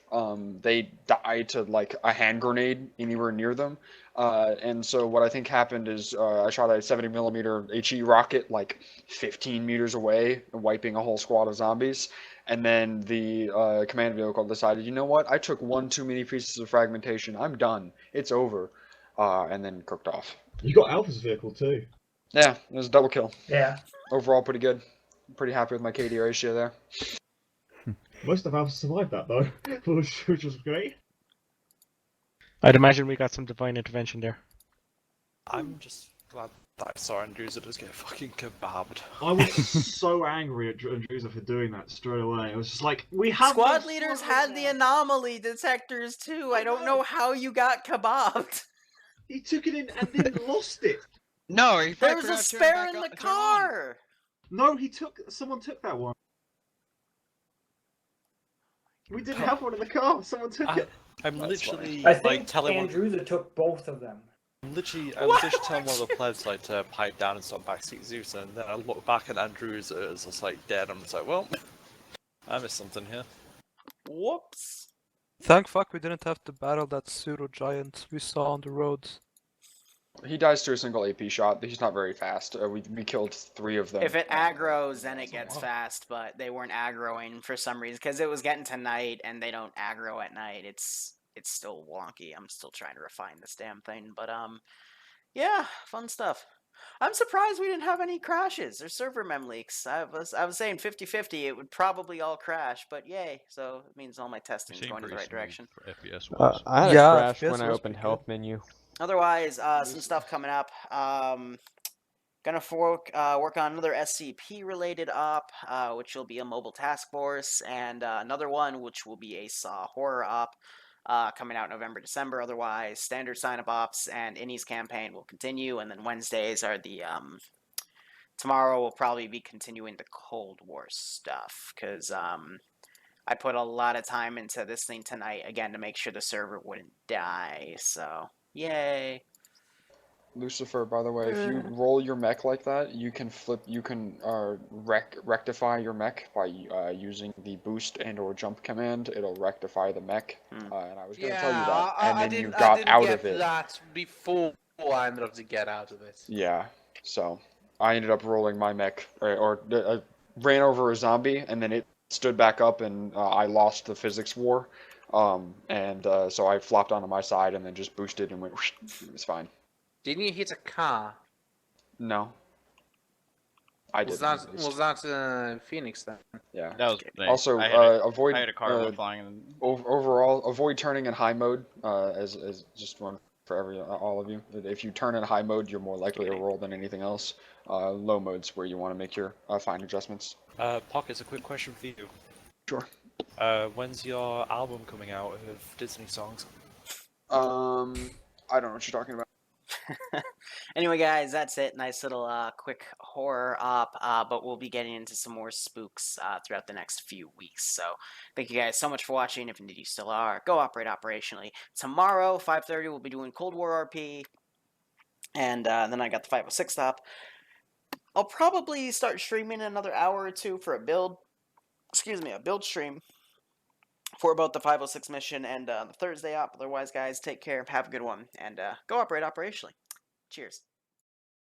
They die to like a hand grenade anywhere near them. And so what I think happened is I shot a 70mm HE rocket like 15 meters away, wiping a whole squad of zombies. And then the command vehicle decided, you know what? I took 1 too many pieces of fragmentation. I'm done. It's over. And then cooked off. You got Alpha's vehicle too. Yeah, it was a double kill. Yeah. Overall, pretty good. Pretty happy with my KD ratio there. Most of Alpha survived that though, which was great. I'd imagine we got some divine intervention there. I'm just glad that I saw Andrews just get fucking kebabbed. I was so angry at Andrews for doing that straight away. I was just like, we have Squad leaders had the anomaly detectors too. I don't know how you got kebabbed. He took it in and then lost it. No, he there was a spare in the car. No, someone took that one. We didn't have one in the car. Someone took it. I'm literally I like think telling one. Andrewsa took both of them. I was literally telling one of the players like to pipe down and stop backseat Zeus, and then I look back at Andrews as just like dead. I'm just like, well, I missed something here. Whoops. Thank fuck we didn't have to battle that pseudo giant we saw on the roads. He dies to a single AP shot. He's not very fast. We killed 3 of them. If it aggroes, then it gets fast, but they weren't aggroing for some reason because it was getting to night and they don't aggro at night. It's still wonky. I'm still trying to refine this damn thing, but yeah, fun stuff. I'm surprised we didn't have any crashes or server mem leaks. I was saying 50-50, it would probably all crash, but yay. So it means all my testing is going in the right direction. FPS I had a crash when I opened help menu. Otherwise, some stuff coming up. Gonna work on another SCP related op, which will be a mobile task force, and another one which will be a Saw horror op, coming out November, December. Otherwise, standard sign up ops and Innie's campaign will continue, and then Wednesdays are the tomorrow will probably be continuing the Cold War stuff because I put a lot of time into this thing tonight again to make sure the server wouldn't die. So yay. Lucifer, by the way, if you roll your mech like that, you can rectify your mech by using the boost and/or jump command. It'll rectify the mech, and I was going to tell you that, and then you got out of it. That before I ended up to get out of it. Yeah, so I ended up rolling my mech, or ran over a zombie, and then it stood back up, and I lost the physics war, so I flopped onto my side and then just boosted and went. It was fine. Didn't you hit a car? No. I did. Was that Phoenix then? Yeah. That was me. Also, avoid. I had a car flying. And... Overall, avoid turning in high mode. As just one for all of you. If you turn in high mode, you're more likely to roll than anything else. Low mode's where you want to make your fine adjustments. Pockets, a quick question for you. Sure. When's your album coming out of Disney songs? I don't know what you're talking about. Anyway, guys, that's it. Nice little quick horror op, but we'll be getting into some more spooks throughout the next few weeks. So thank you guys so much for watching. If indeed you still are, go operate operationally. Tomorrow, 5:30, we'll be doing Cold War RP, and then I got the 506 stop. I'll probably start streaming another hour or two for a build stream for about the 506 mission and the Thursday op. Otherwise, guys, take care, have a good one, and go operate operationally. Cheers.